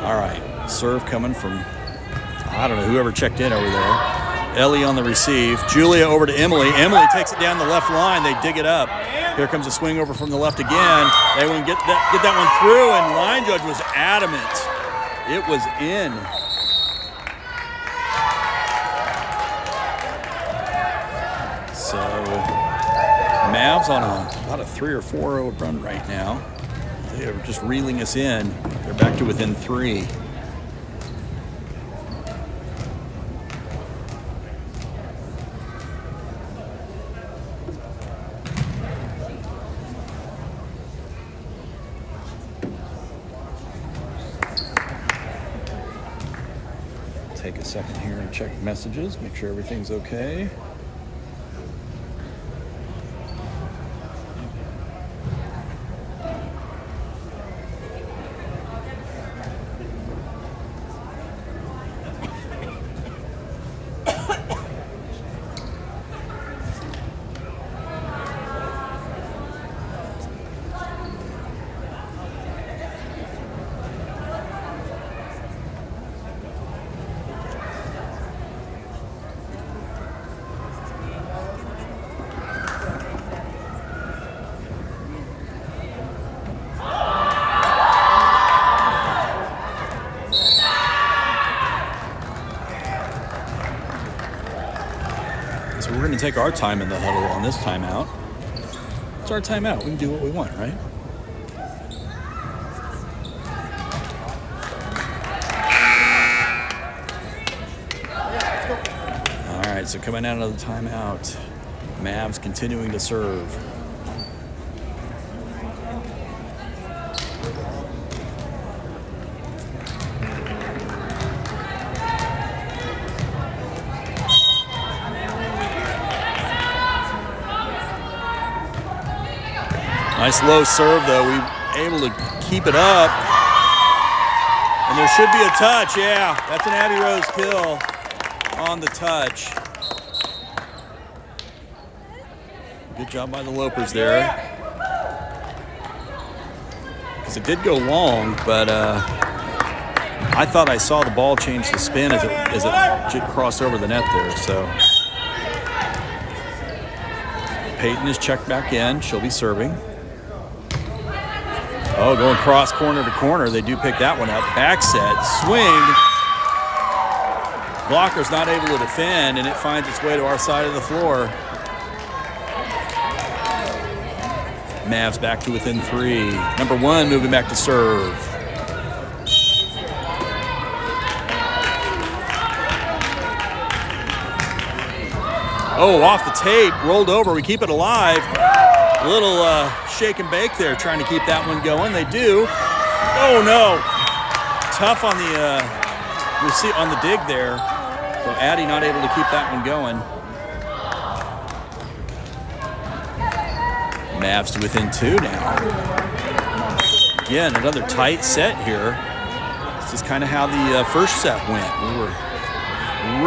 All right, serve coming from, I don't know, whoever checked in over there. Ellie on the receive. Julia over to Emily. Emily takes it down the left line. They dig it up. Here comes a swing over from the left again. They wouldn't get that one through, and line judge was adamant. It was in. So Mavs on about a 3 or 4-0 run right now. They are just reeling us in. They're back to within 3. Take a second here and check messages, make sure everything's okay. So we're going to take our time in the huddle on this timeout. It's our timeout. We can do what we want, right? All right, so coming out of the timeout, Mavs continuing to serve. Nice low serve, though. We were able to keep it up. And there should be a touch. Yeah, that's an Abby Rose kill on the touch. Good job by the Lopers there. Because it did go long, but I thought I saw the ball change the spin as it crossed over the net there. So Peyton is checked back in. She'll be serving. Oh, going cross corner to corner. They do pick that one up. Back set, swing. Blocker's not able to defend, and it finds its way to our side of the floor. Mavs back to within 3. Number 1 moving back to serve. Oh, off the tape, rolled over. We keep it alive. Little shake and bake there, trying to keep that one going. They do. Oh no! Tough on the on the dig there. So Addie not able to keep that one going. Mavs to within 2 now. Again, another tight set here. This is kind of how the first set went. We were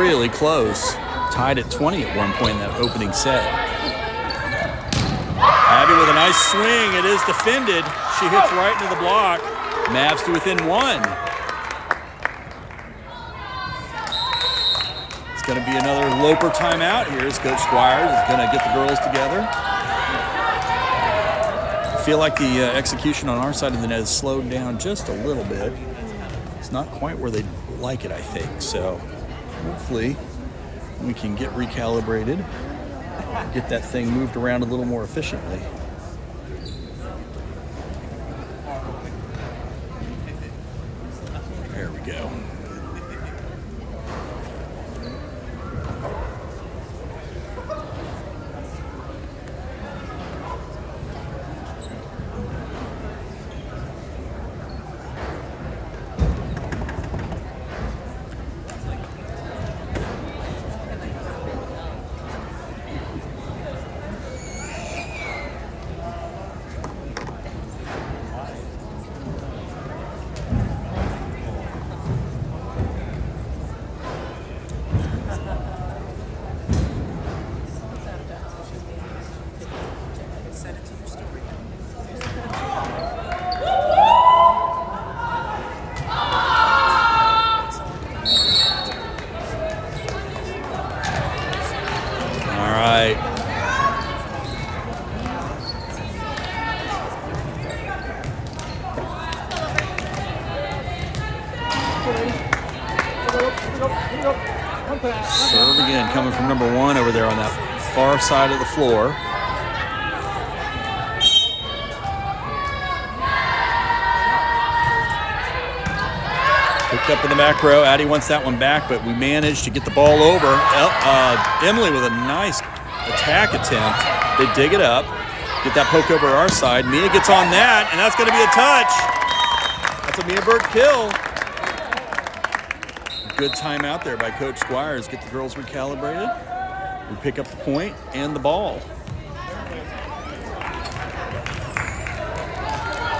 really close. Tied at 20 at one point in that opening set. Abby with a nice swing. It is defended. She hits right into the block. Mavs to within 1. It's going to be another Loper timeout here as Coach Squires is going to get the girls together. I feel like the execution on our side of the net has slowed down just a little bit. It's not quite where they'd like it, I think. So hopefully we can get recalibrated, get that thing moved around a little more efficiently. There we go. Serve again, coming from number 1 over there on that far side of the floor. Picked up in the back row. Addie wants that one back, but we managed to get the ball over. Emily with a nice attack attempt. They dig it up, get that poke over our side. Mia gets on that, and that's going to be a touch. That's a Mia Bird kill. Good timeout there by Coach Squires. Get the girls recalibrated. We pick up the point and the ball.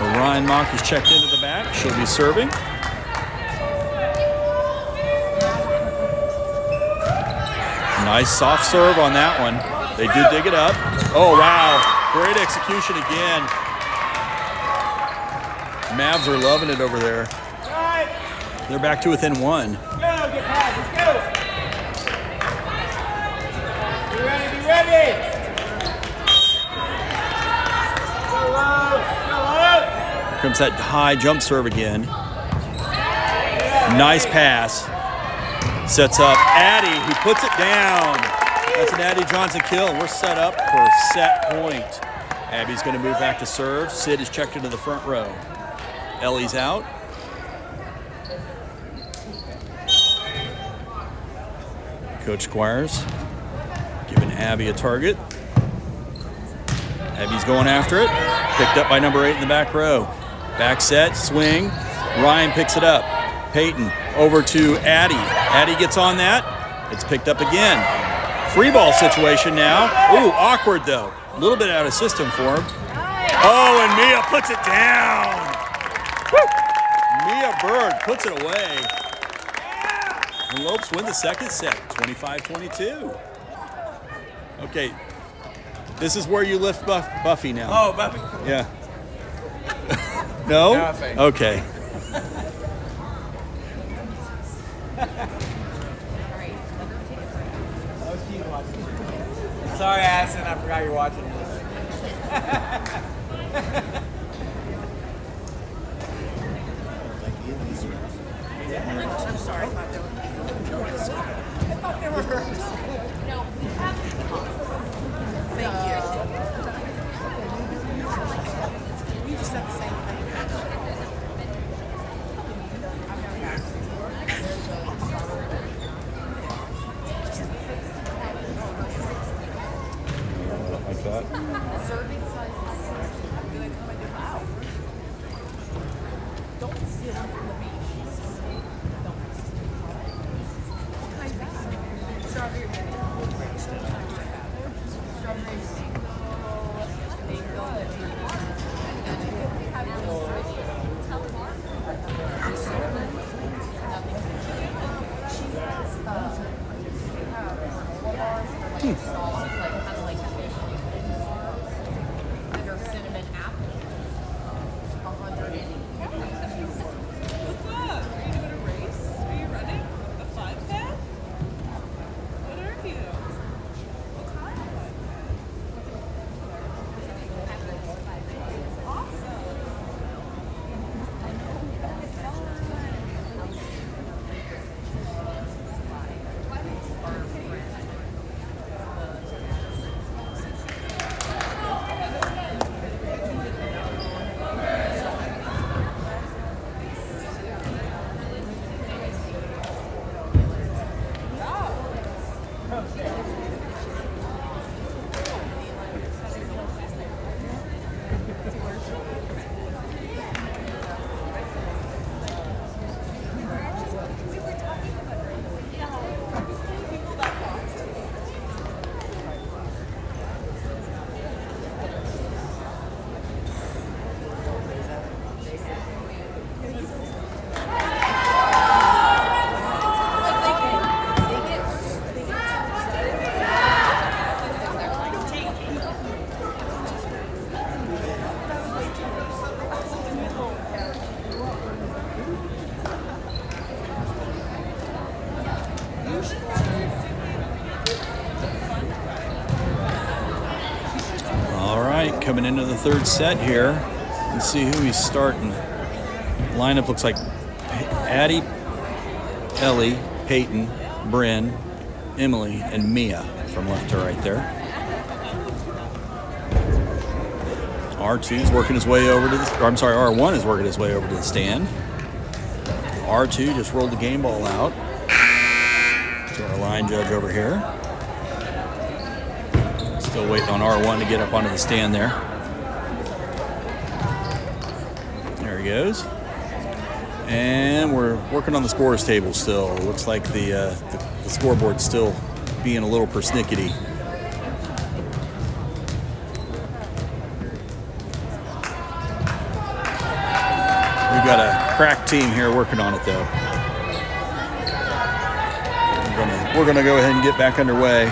Ryan Mock is checked into the back. She'll be serving. Nice soft serve on that one. They do dig it up. Oh, wow. Great execution again. Mavs are loving it over there. They're back to within 1. Let's go. Be ready. Here comes that high jump serve again. Nice pass. Sets up Addie, who puts it down. That's an Addie Johnson kill. We're set up for a set point. Abby's going to move back to serve. Sid is checked into the front row. Ellie's out. Coach Squires giving Abby a target. Abby's going after it. Picked up by number 8 in the back row. Back set, swing. Ryan picks it up. Peyton over to Addie. Addie gets on that. It's picked up again. Free ball situation now. Ooh, awkward though. A little bit out of system for him. Oh, and Mia puts it down. Woo! Mia Bird puts it away. And Lopes win the second set, 25-22. Okay, this is where you lift Buffy now. Oh, Buffy. Yeah. No? Nothing. Okay. Sorry, Addison, I forgot you're watching this. I'm sorry. I thought they were hers. No. Thank you. We just said the same thing. Like that. Serving size Coming into the third set here. Let's see who he's starting. Lineup looks like Addie, Ellie, Peyton, Bryn, Emily, and Mia from left to right there. R2's working his way over to the, R1 is working his way over to the stand. R2 just rolled the game ball out to our line judge over here. Still waiting on R1 to get up onto the stand there. There he goes. And we're working on the scores table still. It looks like the scoreboard's still being a little persnickety. We've got a crack team here working on it though. We're gonna go ahead and get back underway.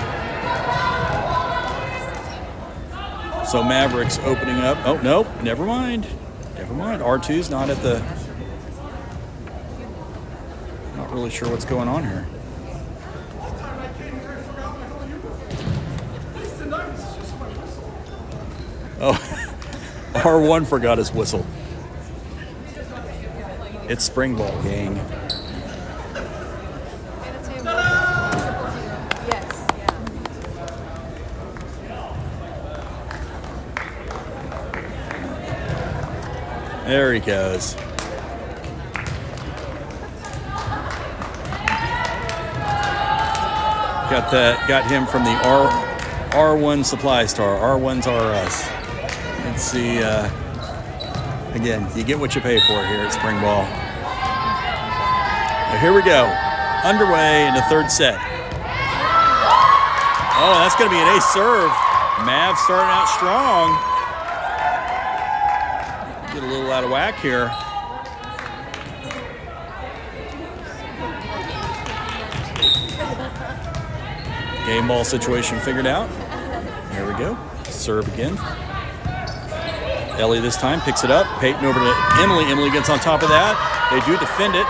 So Mavericks opening up. Oh, nope, never mind. Never mind. R2's not at the... Not really sure what's going on here. Oh, R1 forgot his whistle. It's spring ball, gang. There he goes. Got him from the R1 Supply Store. R1's are us. Let's see. Again, you get what you pay for here at spring ball. But here we go. Underway in the third set. Oh, that's going to be an ace serve. Mavs starting out strong. Get a little out of whack here. Game ball situation figured out. There we go. Serve again. Ellie this time picks it up. Peyton over to Emily. Emily gets on top of that. They do defend it.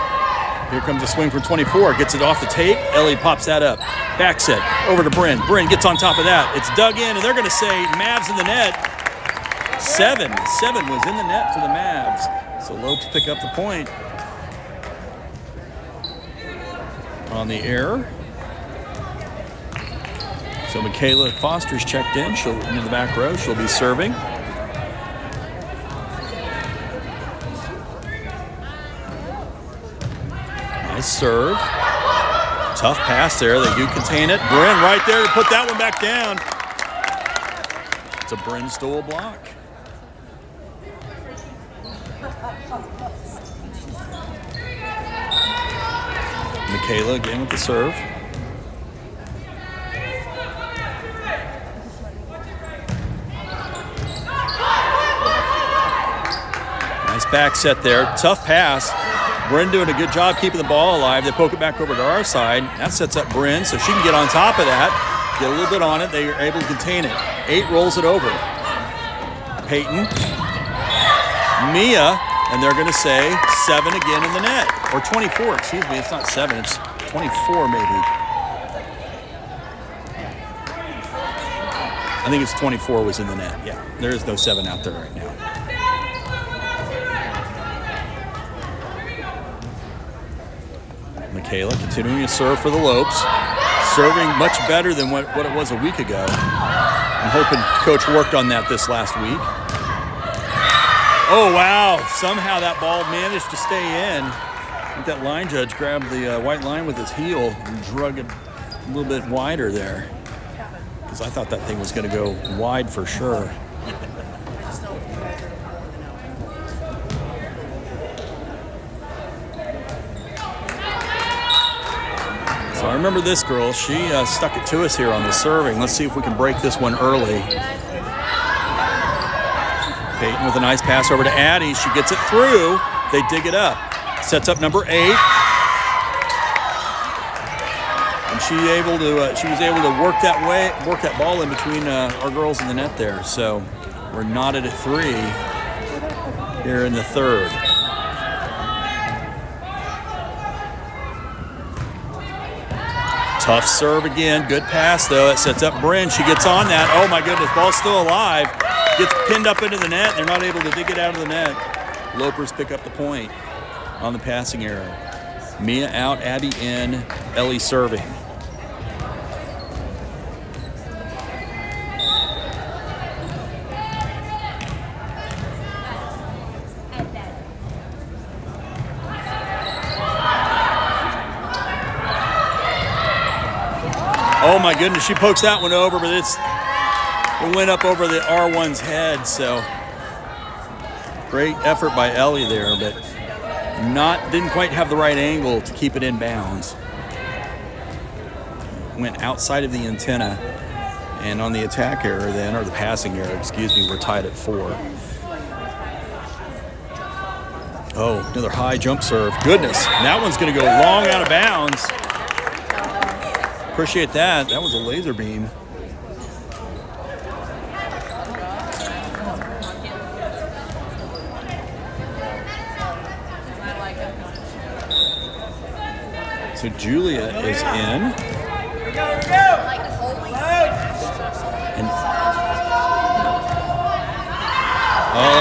Here comes a swing from 24. Gets it off the tape. Ellie pops that up. Back set over to Bryn. Bryn gets on top of that. It's dug in, and they're going to say Mavs in the net. Seven was in the net for the Mavs. So Lopes pick up the point on the error. So Michaela Foster's checked in. She'll into the back row. She'll be serving. Nice serve. Tough pass there. They do contain it. Bryn right there to put that one back down. It's a Bryn Stoll block. Michaela again with the serve. Nice back set there. Tough pass. Bryn doing a good job keeping the ball alive. They poke it back over to our side. That sets up Bryn so she can get on top of that. Get a little bit on it. They are able to contain it. 8 rolls it over. Peyton. Mia. And they're going to say 7 again in the net. Or 24, excuse me. It's not 7. It's 24 maybe. I think it's 24 was in the net. Yeah, there is no 7 out there right now. Michaela continuing to serve for the Lopes. Serving much better than what it was a week ago. I'm hoping Coach worked on that this last week. Oh, wow. Somehow that ball managed to stay in. I think that line judge grabbed the white line with his heel and drug it a little bit wider there. Because I thought that thing was going to go wide for sure. So I remember this girl. She stuck it to us here on the serving. Let's see if we can break this one early. Peyton with a nice pass over to Addie. She gets it through. They dig it up. Sets up number 8. And she was able to work that ball in between our girls in the net there. So we're knotted at 3 here in the third. Tough serve again. Good pass though. It sets up Bryn. She gets on that. Oh my goodness, ball's still alive. Gets pinned up into the net. They're not able to dig it out of the net. Lopers pick up the point on the passing error. Mia out, Abby in, Ellie serving. Oh my goodness, she pokes that one over, but it went up over the R1's head, so great effort by Ellie there, but didn't quite have the right angle to keep it in bounds. Went outside of the antenna, and on the attack error then, or the passing error, excuse me, we're tied at 4. Oh, another high jump serve. Goodness, and that one's gonna go long out of bounds. Appreciate that. That was a laser beam. So Julia is in. And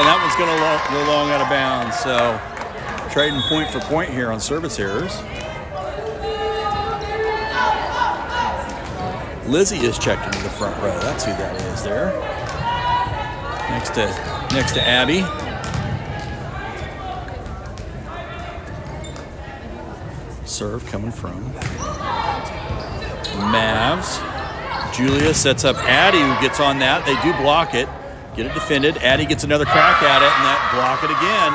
that one's going to go long out of bounds. So trading point for point here on service errors. Lizzie is checked into the front row. That's who that is there. Next to Abby. Serve coming from Mavs. Julia sets up Addie, who gets on that. They do block it. Get it defended. Addie gets another crack at it, and that block it again.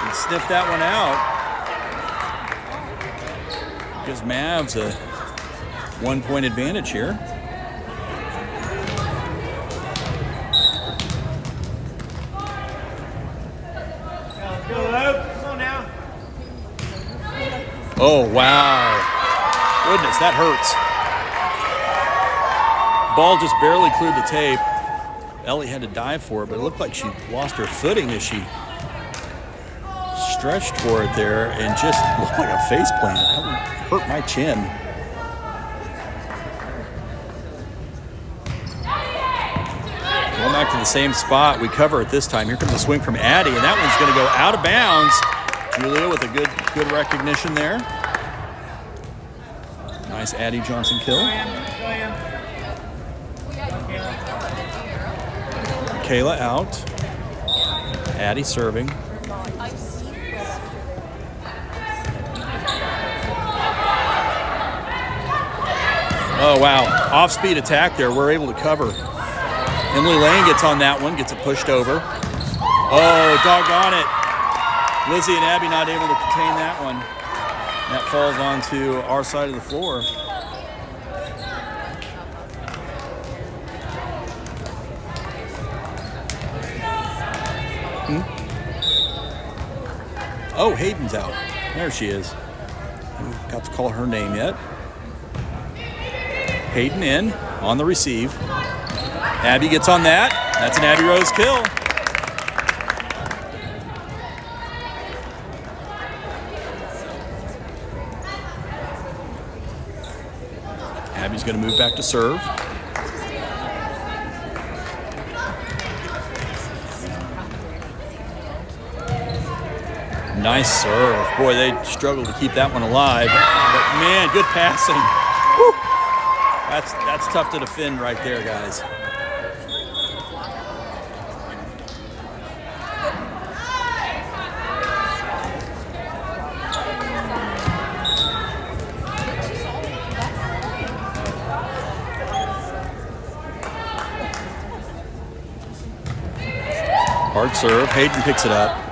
And sniff that one out. Gives Mavs a 1-point advantage here. Oh, wow. Goodness, that hurts. Ball just barely cleared the tape. Ellie had to dive for it, but it looked like she lost her footing as she stretched for it there and just looked like a face plant. That hurt my chin. Going back to the same spot. We cover it this time. Here comes a swing from Addie, and that one's going to go out of bounds. Julia with a good recognition there. Nice Addie Johnson kill. Kayla out. Addie serving. Oh, wow. Off-speed attack there. We're able to cover. Emily Lane gets on that one, gets it pushed over. Oh, doggone it. Lizzie and Abby not able to contain that one. That falls onto our side of the floor. Oh, Hayden's out. There she is. Haven't got to call her name yet. Hayden in on the receive. Abby gets on that. That's an Abby Rose kill. Abby's going to move back to serve. Nice serve. Boy, they struggled to keep that one alive. But man, good passing. Woo. That's tough to defend right there, guys. Hard serve. Hayden picks it up.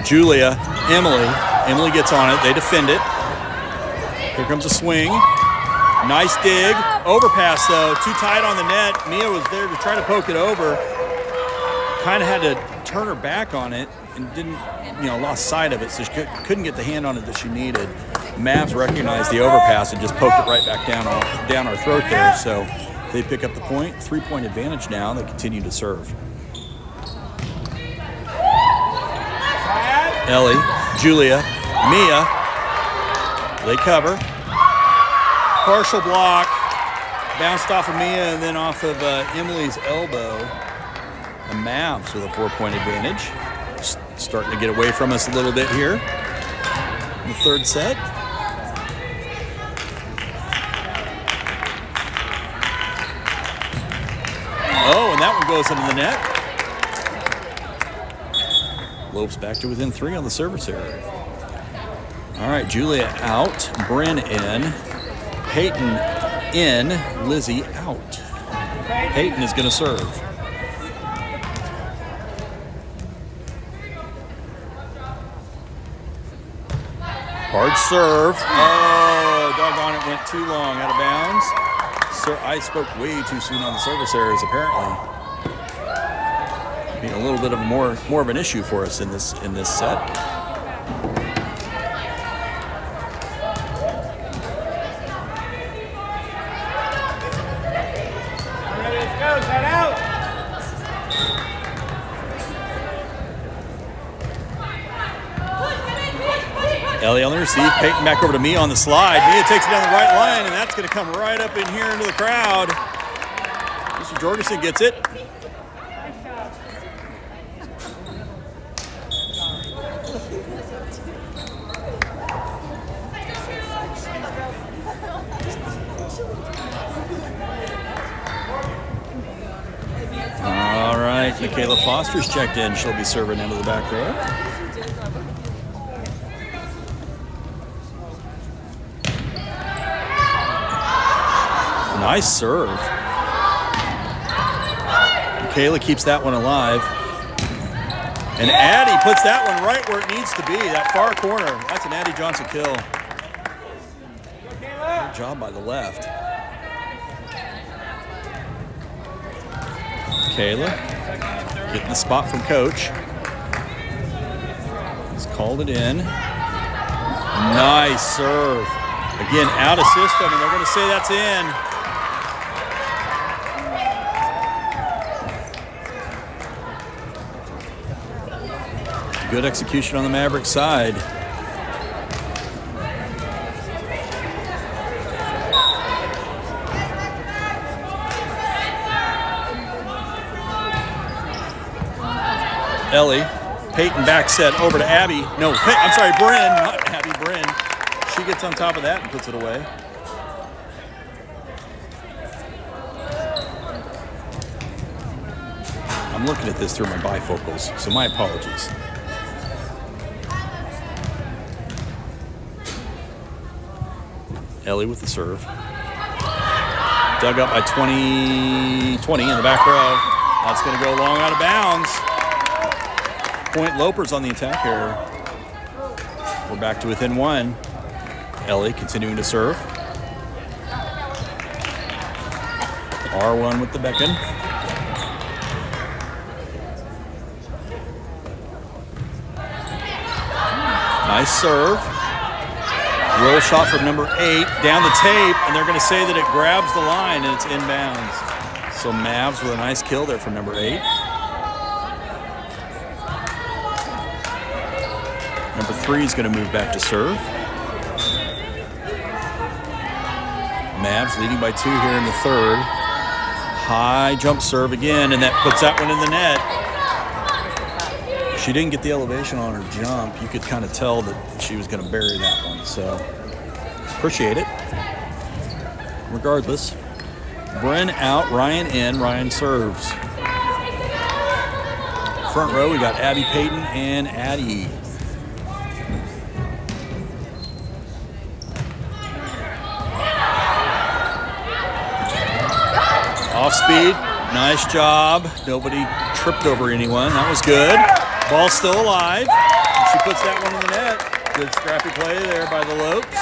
Julia, Emily gets on it. They defend it. Here comes a swing. Nice dig. Overpass, though. Too tight on the net. Mia was there to try to poke it over. Kind of had to turn her back on it and didn't, lost sight of it, so she couldn't get the hand on it that she needed. Mavs recognized the overpass and just poked it right back down our throat there. So they pick up the point. 3-point advantage now. They continue to serve. Ellie, Julia, Mia, they cover. Partial block, bounced off of Mia and then off of Emily's elbow. The Mavs with a 4-point advantage. Just starting to get away from us a little bit here in the third set. Oh, and that one goes into the net. Lopes back to within 3 on the service error. All right, Julia out, Bryn in, Peyton in, Lizzie out. Peyton is going to serve. Hard serve. Oh, doggone it, went too long, out of bounds. I spoke way too soon on the service errors, apparently. Being a little bit of more of an issue for us in this set. Let's go, head out. Ellie on the receive. Peyton back over to Mia on the slide. Mia takes it down the right line, and that's going to come right up in here into the crowd. Mr. Jorgensen gets it. All right, Michaela Foster's checked in. She'll be serving into the back row. Nice serve. Michaela keeps that one alive. And Addie puts that one right where it needs to be, that far corner. That's an Addie Johnson kill. Good job by the left. Kayla getting the spot from coach. He's called it in. Nice serve. Again, out of system, and they're going to say that's in. Good execution on the Maverick side. Ellie, Peyton back set over to Abby. No, I'm sorry, Bryn, not Abby, Bryn. She gets on top of that and puts it away. I'm looking at this through my bifocals, so my apologies. Ellie with the serve. Dug up by 20 in the back row. That's going to go long out of bounds. Point Lopers on the attack here. We're back to within 1. Ellie continuing to serve. R1 with the beckon. Nice serve. Roll shot from number 8 down the tape, and they're going to say that it grabs the line and it's inbounds. So Mavs with a nice kill there from number 8. Number 3 is going to move back to serve. Mavs leading by 2 here in the third. High jump serve again, and that puts that one in the net. She didn't get the elevation on her jump. You could kind of tell that she was going to bury that one, so appreciate it. Regardless, Bren out, Ryan in, Ryan serves. Front row, we got Abby Payton and Addie. Off speed, nice job. Nobody tripped over anyone. That was good. Ball still alive. And she puts that one in the net. Good scrappy play there by the Lopes.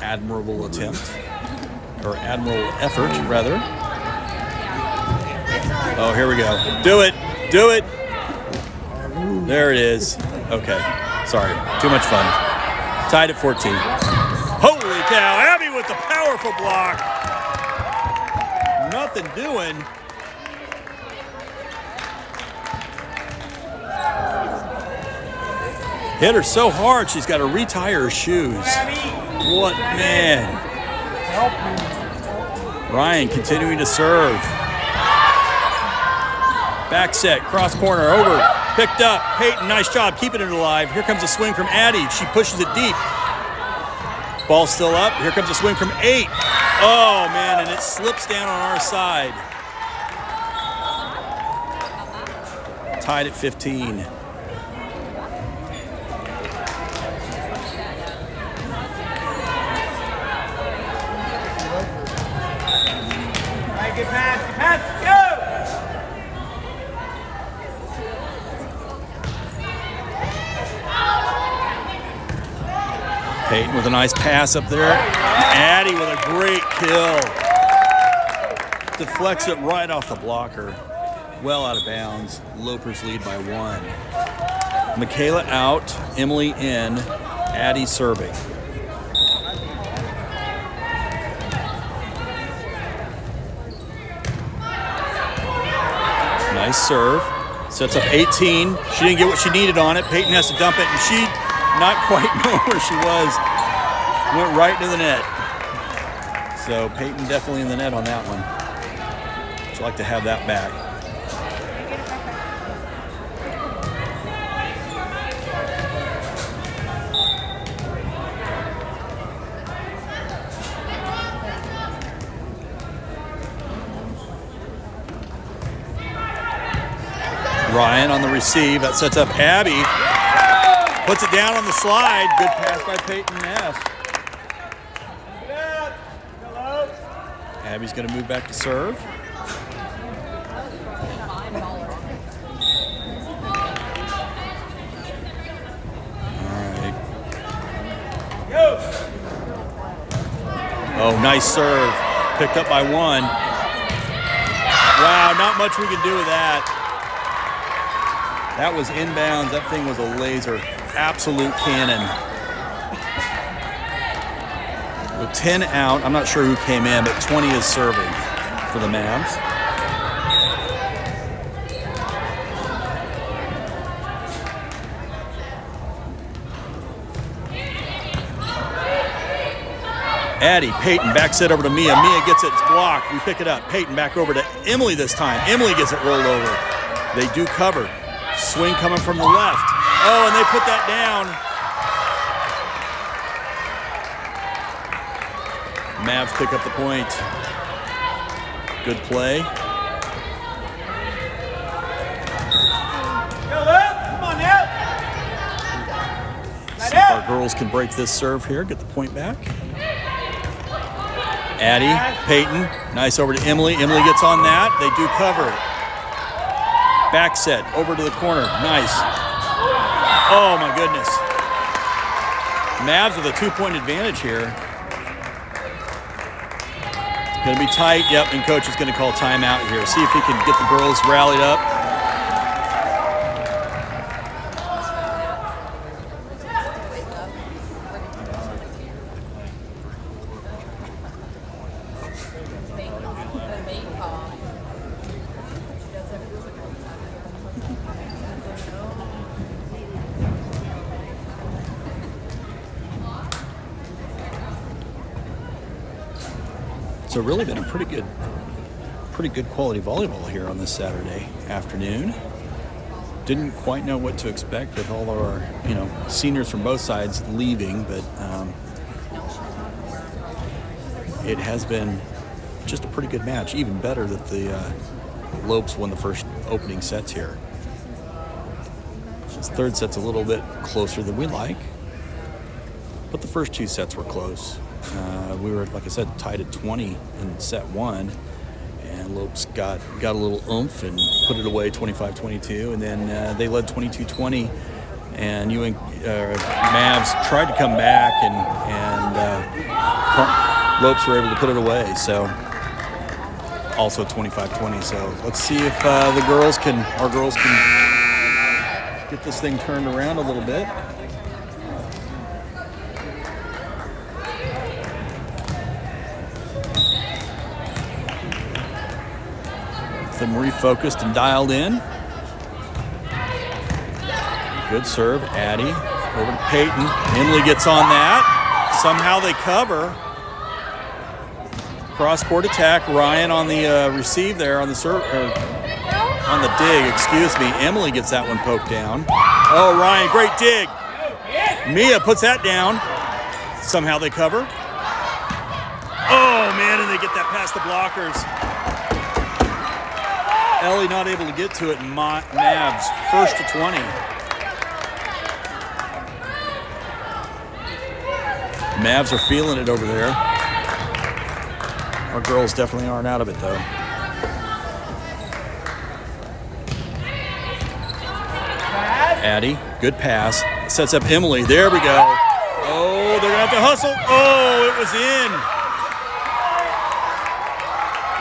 Admirable attempt, or admirable effort, rather. Oh, here we go. Do it. Do it. There it is. Okay. Sorry. Too much fun. Tied at 14. Holy cow. Abby with the powerful block. Nothing doing. Hit her so hard, she's got to retie her shoes. What man. Ryan continuing to serve. Back set, cross corner, over, picked up. Peyton, nice job keeping it alive. Here comes a swing from Addie. She pushes it deep. Ball still up. Here comes a swing from 8. Oh, man, and it slips down on our side. Tied at 15. Get pass, go! Peyton with a nice pass up there. Addie with a great kill. Deflects it right off the blocker. Well out of bounds. Lopers lead by 1. Michaela out, Emily in, Addie serving. Nice serve. Sets up 18. She didn't get what she needed on it. Peyton has to dump it, and she, not quite knowing where she was, went right into the net. So Peyton definitely in the net on that one. She'd like to have that back. Ryan on the receive. That sets up Abby. Puts it down on the slide. Good pass by Peyton Neff. Abby's going to move back to serve. All right. Oh, nice serve. Picked up by 1. Wow, not much we can do with that. That was inbounds. That thing was a laser. Absolute cannon. With 10 out, I'm not sure who came in, but 20 is serving for the Mavs. Addie, Peyton, back set over to Mia. Mia gets it, it's blocked. We pick it up. Peyton back over to Emily this time. Emily gets it rolled over. They do cover. Swing coming from the left. Oh, and they put that down. Mavs pick up the point. Good play. Come on now. See if our girls can break this serve here. Get the point back. Addie, Peyton, nice over to Emily. Emily gets on that. They do cover. Back set, over to the corner. Nice. Oh, my goodness. Mavs with a 2-point advantage here. Going to be tight. Yep, and coach is going to call timeout here. See if he can get the girls rallied up. So really been a pretty good quality volleyball here on this Saturday afternoon. Didn't quite know what to expect with all of our, seniors from both sides leaving, but it has been just a pretty good match. Even better that the Lopes won the first opening sets here. This third set's a little bit closer than we like, but the first 2 sets were close. We were, like I said, tied at 20 in set 1, and Lopes got a little oomph and put it away 25-22, and then they led 22-20, and UNK Mavs tried to come back, and Lopes were able to put it away. So also 25-20. So let's see if our girls can get this thing turned around a little bit. Them refocused and dialed in. Good serve, Addie. Over to Peyton. Emily gets on that. Somehow they cover. Cross-court attack. Ryan on the receive there on the serve, on the dig. Excuse me. Emily gets that one poked down. Oh, Ryan, great dig. Mia puts that down. Somehow they cover. Oh man, and they get that past the blockers. Ellie not able to get to it. Mavs first to 20. Mavs are feeling it over there. Our girls definitely aren't out of it though. Addie, good pass. Sets up Emily. There we go. Oh, they're gonna have to hustle. Oh, it was in.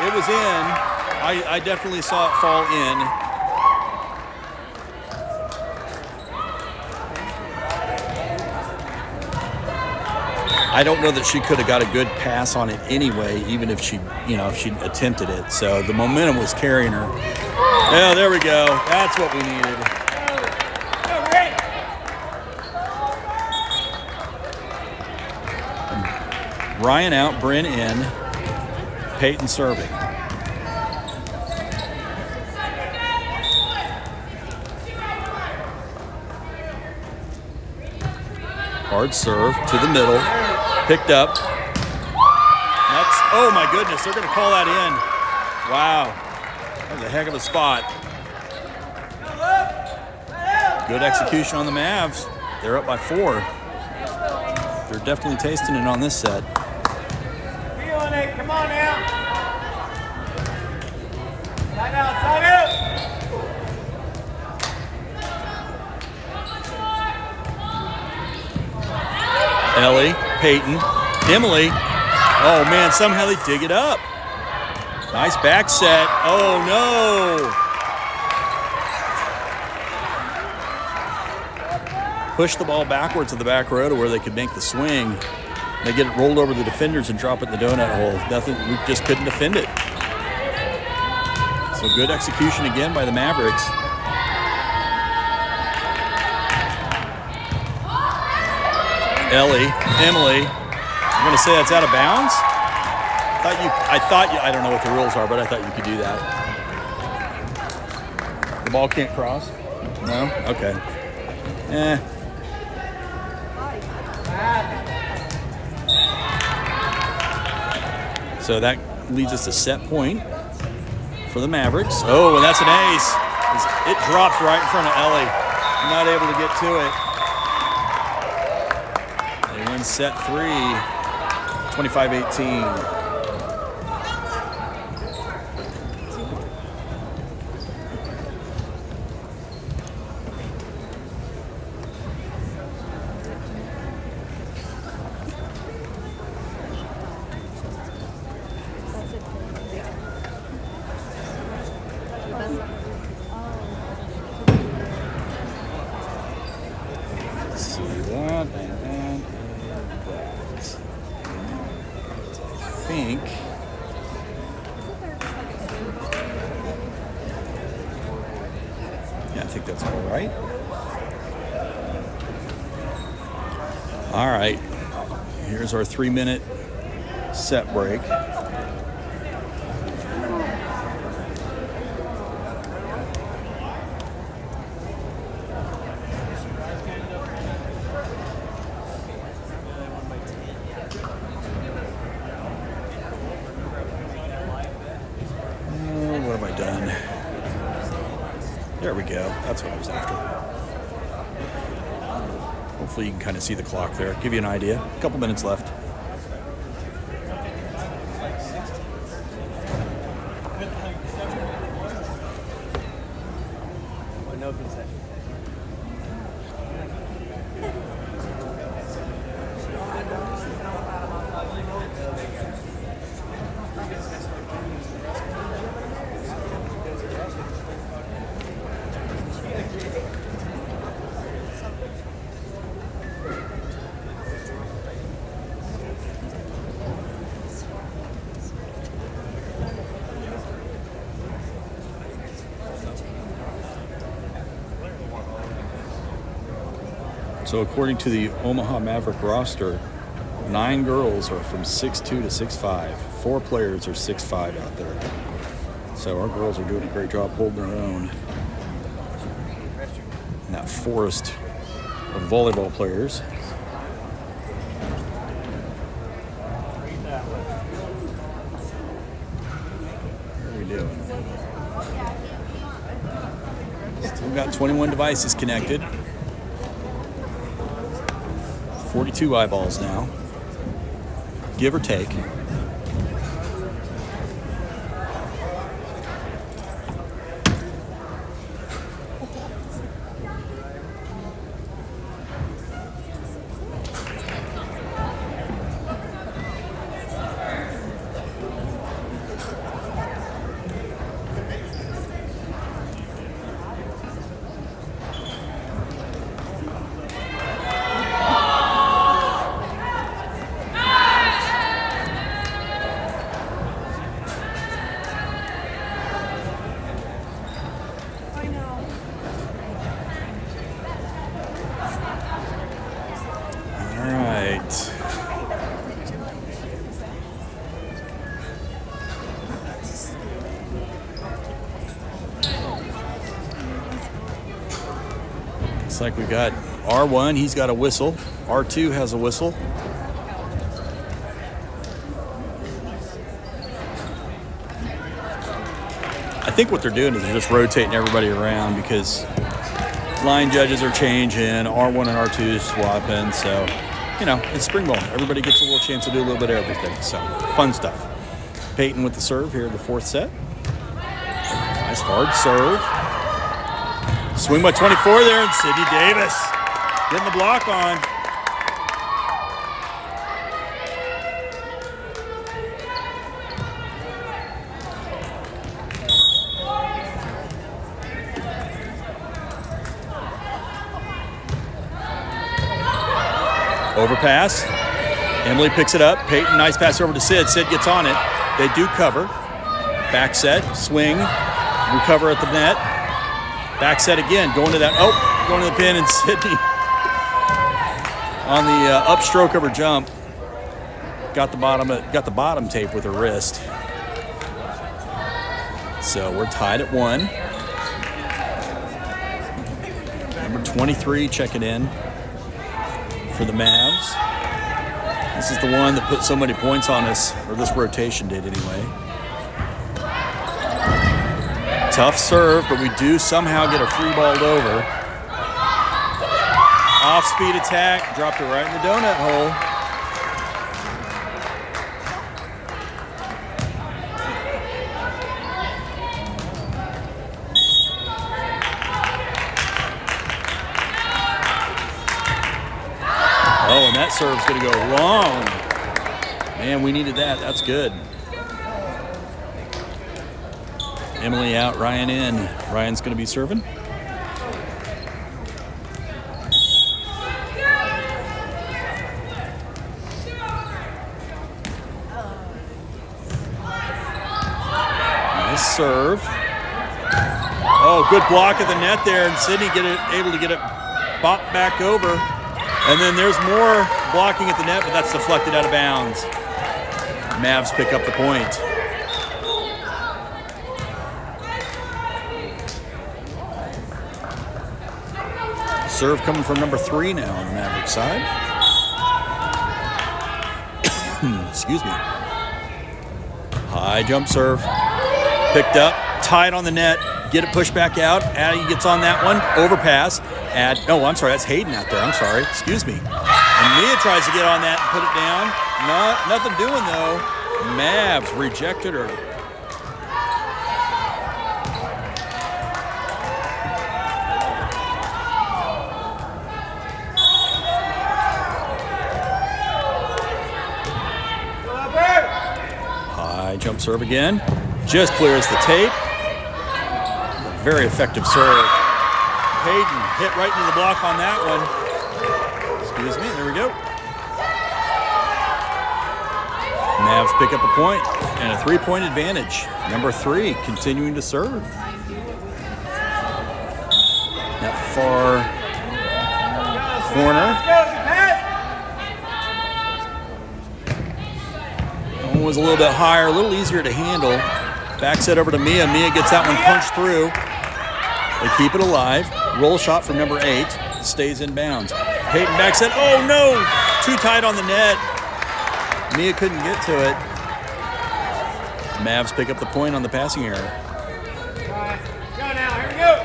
It was in. I definitely saw it fall in. I don't know that she could have got a good pass on it anyway, even if she attempted it. So the momentum was carrying her. Yeah, there we go. That's what we needed. Ryan out, Bryn in, Peyton serving. Hard serve to the middle, picked up. Oh my goodness, they're gonna call that in. Wow, that was a heck of a spot. Good execution on the Mavs. They're up by 4. They're definitely tasting it on this set. Feeling it, come on now. Side out, side out. Ellie, Peyton, Emily. Oh man, somehow they dig it up. Nice back set. Oh no. Push the ball backwards to the back row to where they could make the swing. They get it rolled over the defenders and drop it in the donut hole. Nothing, we just couldn't defend it. So good execution again by the Mavericks. Ellie, Emily, I'm gonna say that's out of bounds. I don't know what the rules are, but I thought you could do that. The ball can't cross? No? Okay. So that leads us to set point for the Mavericks. Oh, and that's an ace. It drops right in front of Ellie. Not able to get to it. They win set 3, 25-18. that, and that. I think. Yeah, I think that's all right. All right. Here's our 3-minute set break. What have I done? There we go. That's what I was after. Hopefully you can kind of see the clock there. Give you an idea. A couple minutes left. So according to the Omaha Maverick roster, 9 girls are from 6'2 to 6'5. 4 players are 6'5 out there. So our girls are doing a great job holding their own in that forest of volleyball players. What are we doing? Still got 21 devices connected. 42 eyeballs now, give or take. Looks like we got R1, he's got a whistle. R2 has a whistle. I think what they're doing is they're just rotating everybody around because line judges are changing, R1 and R2 is swapping, so, you know, it's spring ball. Everybody gets a little chance to do a little bit of everything, so fun stuff. Peyton with the serve here in the 4th set. Nice hard serve. Swing by 24 there, and Sydney Davis getting the block on. Overpass. Emily picks it up. Peyton, nice pass over to Sid. Sid gets on it. They do cover. Back set, swing, recover at the net. Back set again, going to that, going to the pin, and Sydney on the upstroke of her jump got the bottom tape with her wrist. So we're tied at 1. Number 23 checking in for the Mavs. This is the one that put so many points on us, or this rotation did anyway. Tough serve, but we do somehow get a free balled over. Off-speed attack, dropped it right in the donut hole. Oh, and that serve's gonna go long. Man, we needed that, that's good. Emily out, Ryan in. Ryan's going to be serving. serve. Oh, good block at the net there, and Sydney able to get it bopped back over. And then there's more blocking at the net, but that's deflected out of bounds. Mavs pick up the point. Serve coming from number 3 now on the Maverick side. Excuse me. High jump serve. Picked up, tied on the net. Get it pushed back out. Addie gets on that one. Overpass. Oh, I'm sorry. That's Hayden out there. I'm sorry. Excuse me. And Mia tries to get on that and put it down. Nothing doing, though. Mavs rejected her. High jump serve again. Just clears the tape. Very effective serve. Hayden hit right into the block on that one. Excuse me, there we go. Mavs pick up a point and a 3-point advantage. Number 3 continuing to serve. That far corner. That one was a little bit higher, a little easier to handle. Back set over to Mia. Mia gets that one punched through. They keep it alive. Roll shot from number 8. Stays in bounds. Peyton back set. Oh, no! Too tight on the net. Mia couldn't get to it. Mavs pick up the point on the passing error. Go now. Here we go.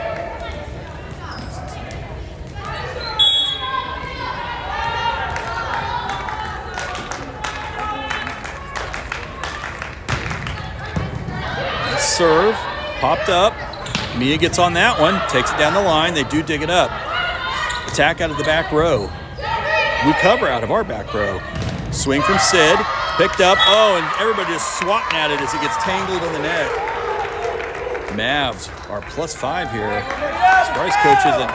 Serve. Popped up. Mia gets on that one, takes it down the line. They do dig it up. Attack out of the back row. We cover out of our back row. Swing from Sid. Picked up. Oh, and everybody just swatting at it as it gets tangled in the net. Mavs are +5 here. Surprise coaches and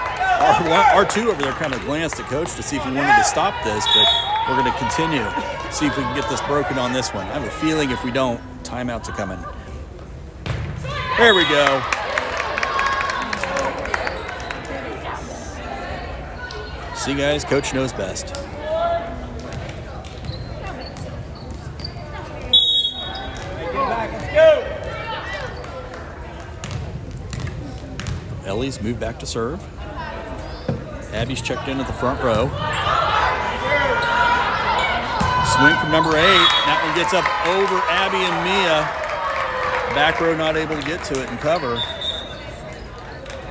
R2 over there kind of glanced at Coach to see if he wanted to stop this, but we're going to continue. See if we can get this broken on this one. I have a feeling if we don't, timeouts are coming. There we go. See, guys, Coach knows best. Get back. Let's go. Ellie's moved back to serve. Abby's checked in at the front row. Swing from number 8. That one gets up over Abby and Mia. Back row not able to get to it and cover.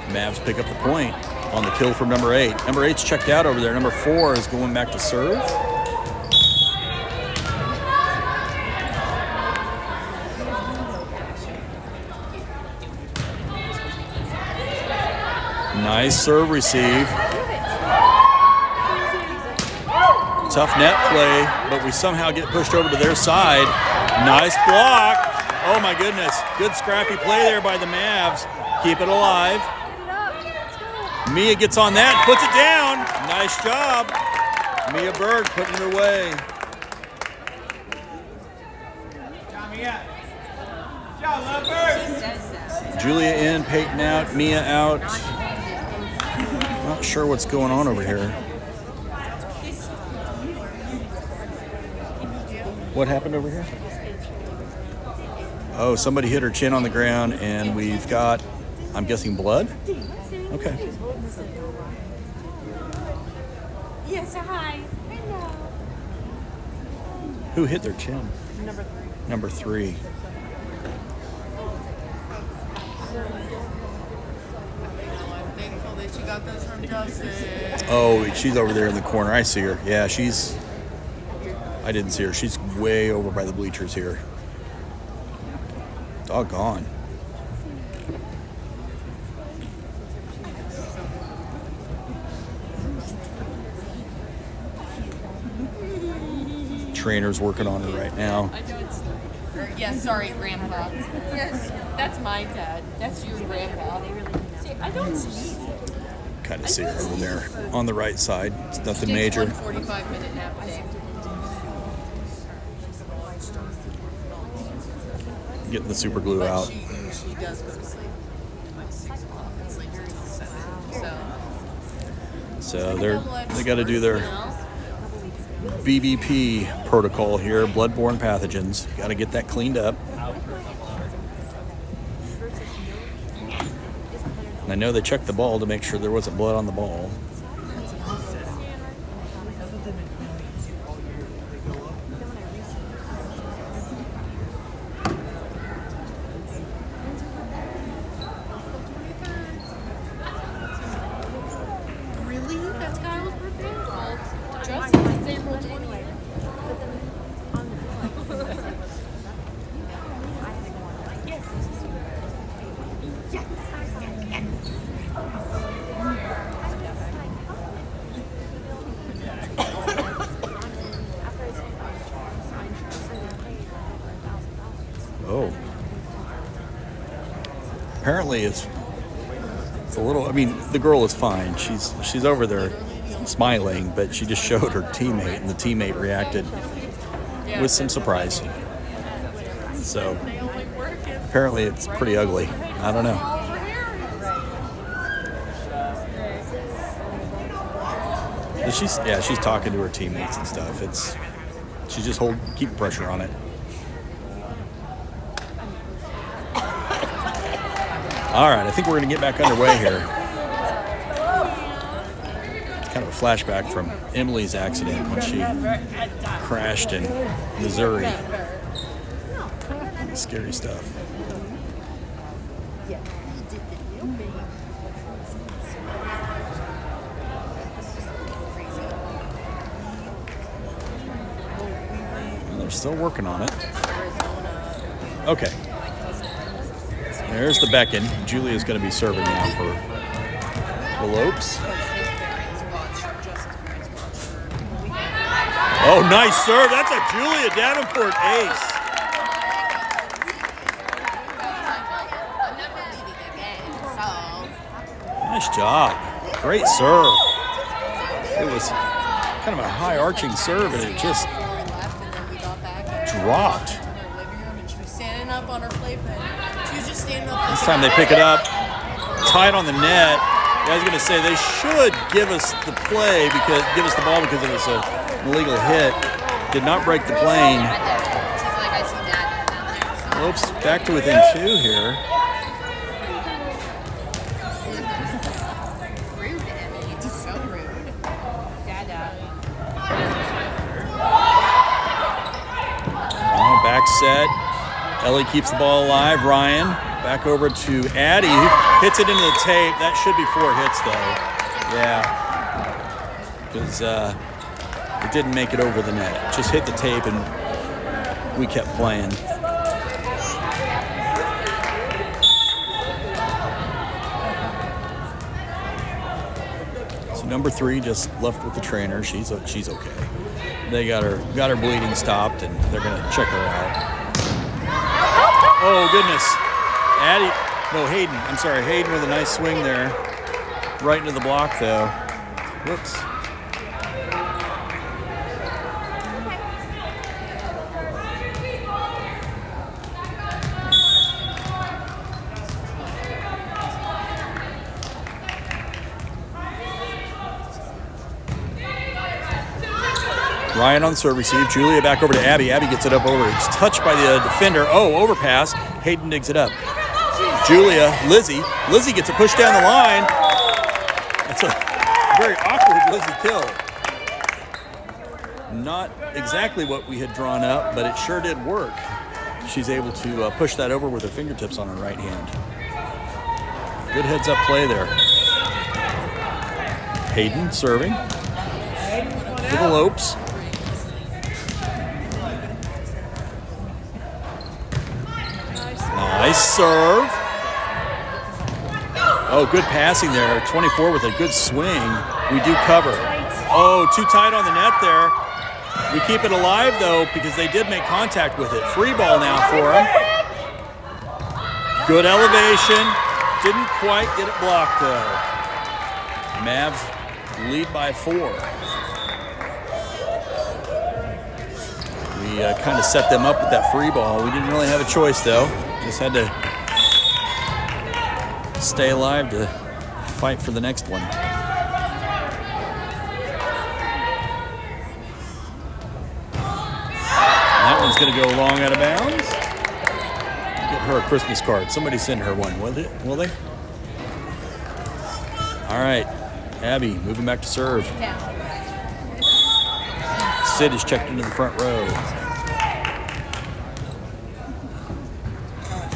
Mavs pick up the point on the kill from number 8. Number 8's checked out over there. Number 4 is going back to serve. Nice serve receive. Tough net play, but we somehow get pushed over to their side. Nice block. Oh my goodness. Good scrappy play there by the Mavs. Keep it alive. Mia gets on that, puts it down. Nice job. Mia Berg putting it away. Julia in, Peyton out, Mia out. Not sure what's going on over here. What happened over here? Oh, somebody hit her chin on the ground, and we've got, I'm guessing, blood? Okay. Yes, hi. Hello. Who hit their chin? Number 3. Number 3. I'm thankful that you got those from Justin. Oh, she's over there in the corner. I see her. Yeah, I didn't see her. She's way over by the bleachers here. Doggone. Trainer's working on her right now. Yes, sorry, Grandpa. Yes, that's my dad. That's your grandpa. See, I don't see. Kind of see her over there on the right side. It's nothing major. 45-minute nap day. Getting the super glue out. She does go to sleep like 6 o'clock and sleeps until 7. So they got to do their BBP protocol here, bloodborne pathogens. Got to get that cleaned up. And I know they checked the ball to make sure there wasn't blood on the ball. Oh. Apparently it's a little, I mean, the girl is fine. She's over there smiling, but she just showed her teammate, and the teammate reacted with some surprise. So apparently it's pretty ugly. I don't know. But she's talking to her teammates and stuff. She's just keep pressure on it. All right, I think we're going to get back underway here. It's kind of a flashback from Emily's accident when she crashed in Missouri. Scary stuff. Well, they're still working on it. Okay. There's the beckon. Julia's going to be serving now for the Lopes. Oh, nice serve. That's a Julia Davenport ace. Nice job. Great serve. It was kind of a high arching serve, and it just dropped. Up on her playpen. She was just standing up. This time they pick it up, tight on the net. I was going to say they should give us the ball because it was an illegal hit. Did not break the plane. Lopes back to within 2 here. Rude, Emmy. It's so rude. Dada. Back set. Ellie keeps the ball alive. Ryan back over to Addie, who hits it into the tape. That should be 4 hits, though. Yeah. Because it didn't make it over the net. Just hit the tape, and we kept playing. So number 3 just left with the trainer. She's okay. They got her bleeding stopped, and they're going to check her out. Oh, goodness. Hayden. I'm sorry, Hayden with a nice swing there. Right into the block, though. Whoops. Ryan on the serve receive. Julia back over to Abby. Abby gets it up over. It's touched by the defender. Oh, overpass. Hayden digs it up. Julia, Lizzie. Lizzie gets a push down the line. That's a very awkward Lizzie kill. Not exactly what we had drawn up, but it sure did work. She's able to push that over with her fingertips on her right hand. Good heads-up play there. Hayden serving for the Lopes. Nice serve. Oh, good passing there. 24 with a good swing. We do cover. Oh, too tight on the net there. We keep it alive, though, because they did make contact with it. Free ball now for them. Good elevation. Didn't quite get it blocked, though. Mavs lead by 4. We kind of set them up with that free ball. We didn't really have a choice, though. Just had to stay alive to fight for the next one. That one's going to go long out of bounds. Get her a Christmas card. Somebody send her one, will they? All right, Abby moving back to serve. Sid is checked into the front row.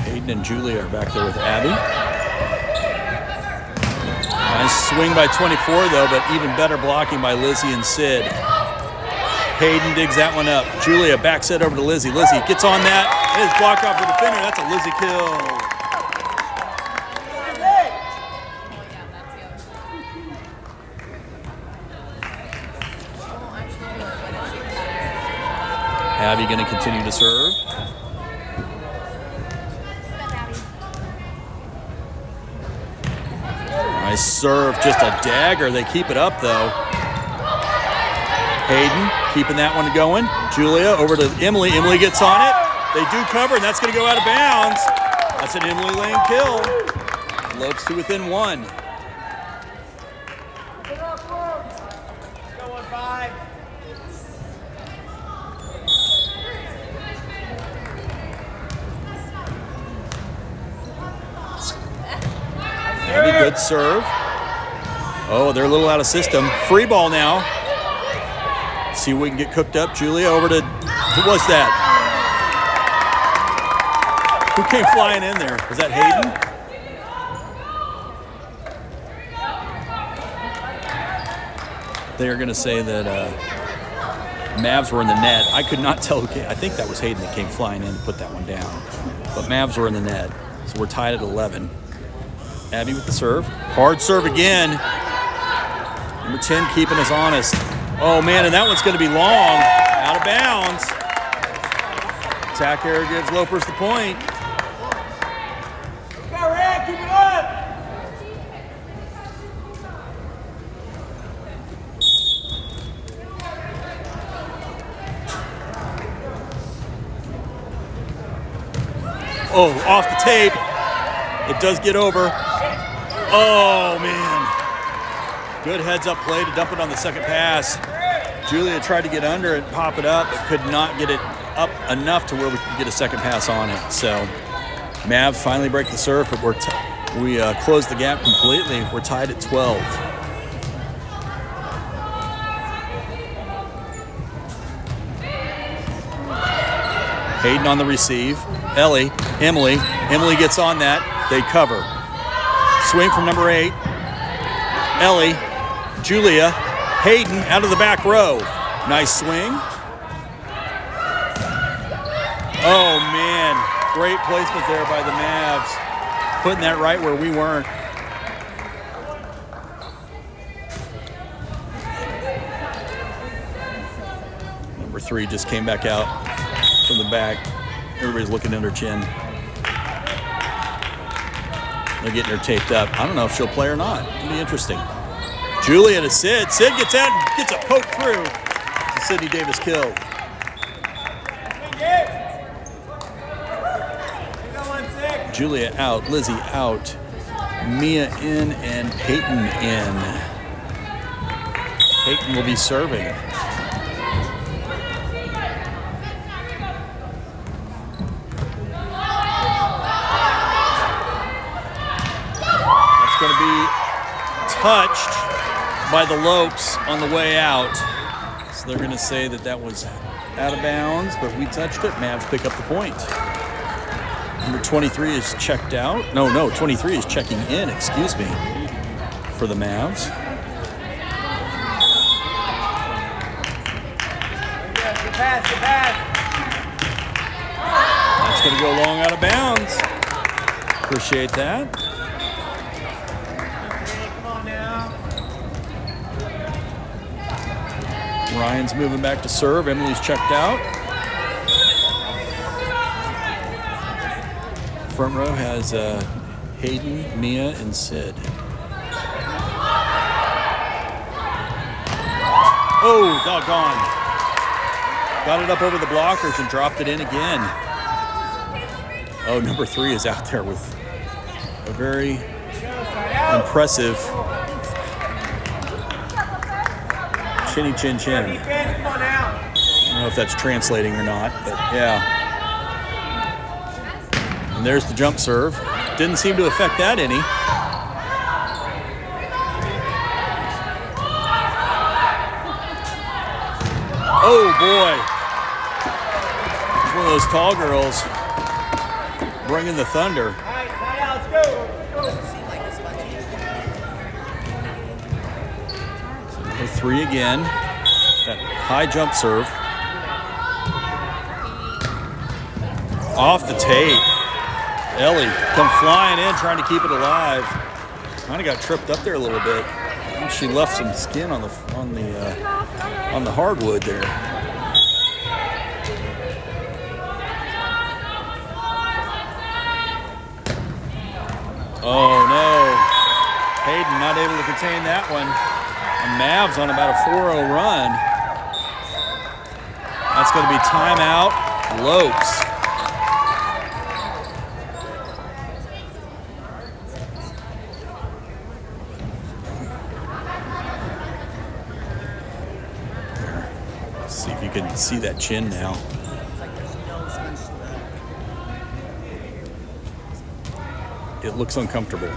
Hayden and Julia are back there with Abby. Nice swing by 24 though, but even better blocking by Lizzie and Sid. Hayden digs that one up. Julia backs it over to Lizzie. Lizzie gets on that. It is blocked off the defender. That's a Lizzie kill. Abby going to continue to serve. Nice serve, just a dagger. They keep it up though. Hayden keeping that one going. Julia over to Emily. Emily gets on it. They do cover, and that's going to go out of bounds. That's an Emily Lane kill. Lopes to within one. Abby, good serve. Oh, they're a little out of system. Free ball now. See if we can get cooked up. Julia over to, who was that? Who came flying in there? Was that Hayden? They are going to say that Mavs were in the net. I could not tell who came. I think that was Hayden that came flying in to put that one down. But Mavs were in the net. So we're tied at 11. Abby with the serve. Hard serve again. Number 10 keeping us honest. Oh, man, and that one's going to be long. Out of bounds. Attack error gives Lopers the point. Go, Red, keep it up! Oh, off the tape. It does get over. Oh, man. Good heads-up play to dump it on the second pass. Julia tried to get under it, pop it up, but could not get it up enough to where we could get a second pass on it. So Mavs finally break the serve, but we closed the gap completely. We're tied at 12. Hayden on the receive. Emily gets on that. They cover. Swing from number 8. Ellie, Julia, Hayden out of the back row. Nice swing. Oh, man. Great placement there by the Mavs. Putting that right where we weren't. Number 3 just came back out from the back. Everybody's looking at her chin. They're getting her taped up. I don't know if she'll play or not. It'll be interesting. Julia to Sid. Sid gets out and gets a poke through. It's a Sydney Davis kill. Julia out. Lizzie out. Mia in and Peyton in. Peyton will be serving. Going to be touched by the Lopes on the way out. So they're going to say that that was out of bounds, but we touched it. Mavs pick up the point. Number 23 is checked out. No, 23 is checking in, excuse me, for the Mavs. That's going to go long out of bounds. Appreciate that. Ryan's moving back to serve. Emily's checked out. Front row has Hayden, Mia, and Sid. Oh, doggone. Got it up over the blockers and dropped it in again. Oh, number 3 is out there with a very Impressive. Chinny chin chin. Defense, come on now. I don't know if that's translating or not, but yeah. And there's the jump serve. Didn't seem to affect that any. Oh boy. She's one of those tall girls bringing the thunder. All right, side out, let's go. Number 3 again. That high jump serve. Off the tape. Ellie come flying in, trying to keep it alive. Kind of got tripped up there a little bit. I think she left some skin on the hardwood there. Oh no. Hayden not able to contain that one. And Mavs on about a 4-0 run. That's going to be timeout. Lopes. See if you can see that chin now. It looks uncomfortable.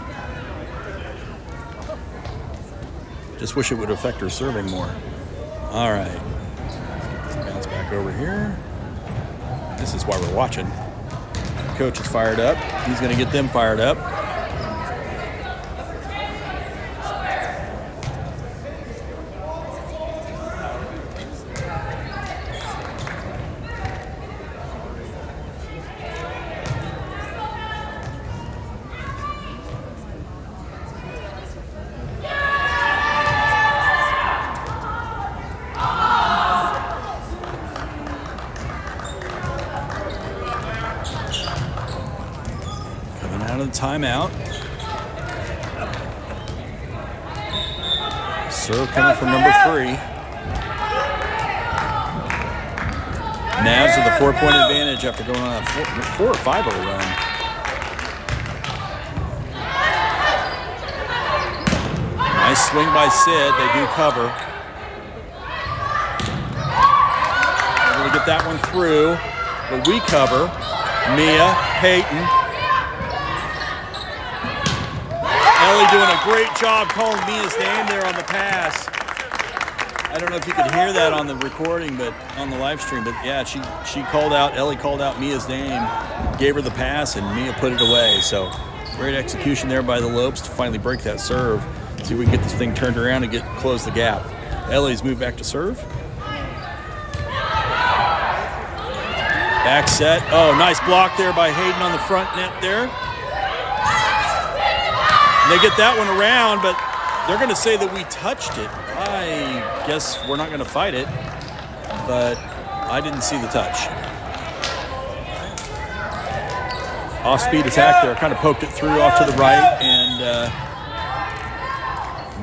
Just wish it would affect her serving more. All right. Let's bounce back over here. This is why we're watching. Coach is fired up. He's going to get them fired up. Out of the timeout. Serve coming from number 3. Mavs with a 4-point advantage after going on a 4 or 5-0 run. Nice swing by Sid. They do cover. Able to get that one through, but we cover. Mia, Peyton. Ellie doing a great job calling Mia's name there on the pass. I don't know if you could hear that on the recording, but on the live stream. But yeah, Ellie called out Mia's name, gave her the pass, and Mia put it away. So great execution there by the Lopes to finally break that serve. See if we can get this thing turned around and close the gap. Ellie's moved back to serve. Back set. Oh, nice block there by Hayden on the front net there. They get that one around, but they're going to say that we touched it. I guess we're not going to fight it, but I didn't see the touch. Off-speed attack there, kind of poked it through off to the right, and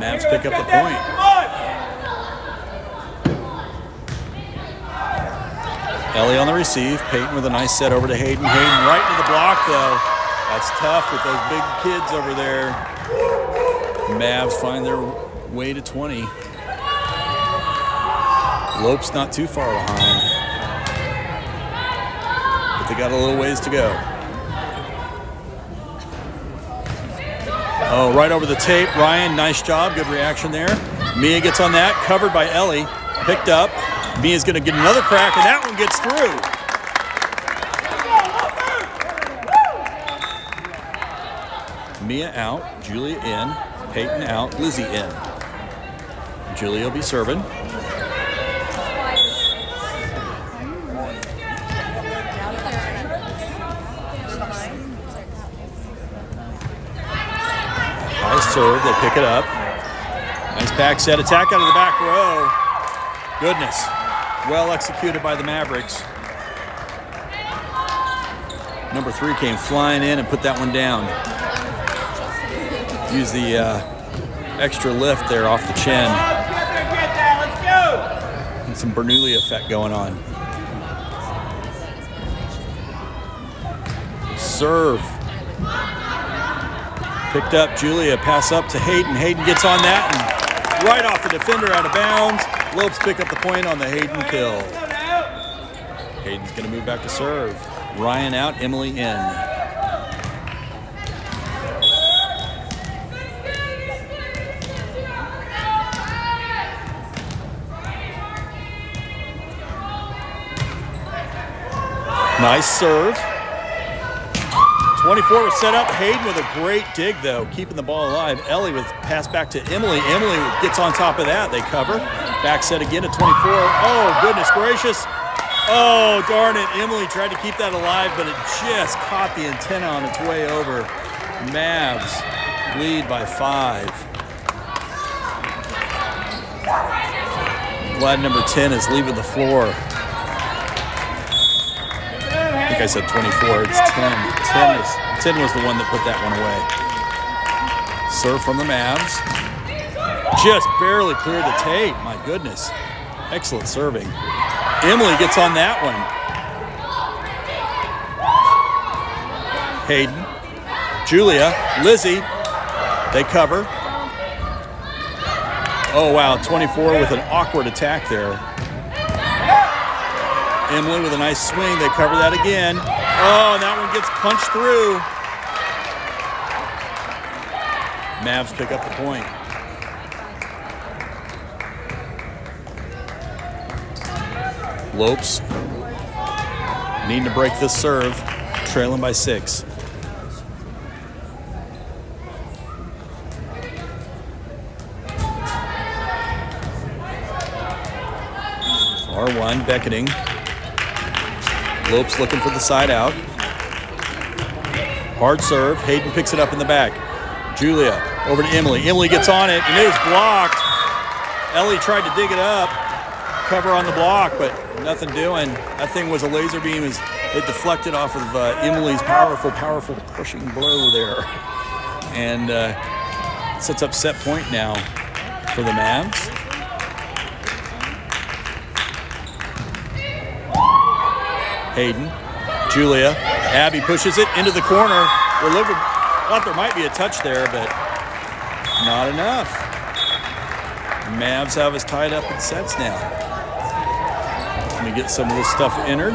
Mavs pick up the point. Ellie on the receive, Peyton with a nice set over to Hayden. Hayden right into the block, though. That's tough with those big kids over there. Mavs find their way to 20. Lopes not too far behind, but they got a little ways to go. Oh, right over the tape. Ryan, nice job. Good reaction there. Mia gets on that. Covered by Ellie. Picked up. Mia's going to get another crack, and that one gets through. Mia out. Julia in. Peyton out. Lizzie in. Julia will be serving. Nice serve. They pick it up. Nice back set attack out of the back row. Goodness. Well executed by the Mavericks. Number 3 came flying in and put that one down. Use the extra lift there off the chin. And some Bernoulli effect going on. Serve. Picked up, Julia, pass up to Hayden. Hayden gets on that and right off the defender out of bounds. Lopes pick up the point on the Hayden kill. Hayden's gonna move back to serve. Ryan out, Emily in. Nice serve. 24 was set up. Hayden with a great dig, though, keeping the ball alive. Ellie with pass back to Emily. Emily gets on top of that. They cover. Back set again at 24. Oh, goodness gracious. Oh, darn it. Emily tried to keep that alive, but it just caught the antenna on its way over. Mavs lead by 5. Glad number 10 is leaving the floor. I think I said 24. It's 10. 10 was the one that put that one away. Serve from the Mavs. Just barely cleared the tape. My goodness. Excellent serving. Emily gets on that one. Hayden. Julia. Lizzie. They cover. Oh, wow. 24 with an awkward attack there. Emily with a nice swing. They cover that again. Oh, and that one gets punched through. Mavs pick up the point. Lopes needing to break this serve, trailing by 6. R1 beckoning. Lopes looking for the side out. Hard serve. Hayden picks it up in the back. Julia over to Emily. Emily gets on it, and it is blocked. Ellie tried to dig it up, cover on the block, but nothing doing. That thing was a laser beam. It deflected off of Emily's powerful pushing blow there. And sets up set point now for the Mavs. Hayden, Julia, Abby pushes it into the corner. We're looking, thought there might be a touch there, but not enough. Mavs have us tied up in sets now. Let me get some of this stuff entered.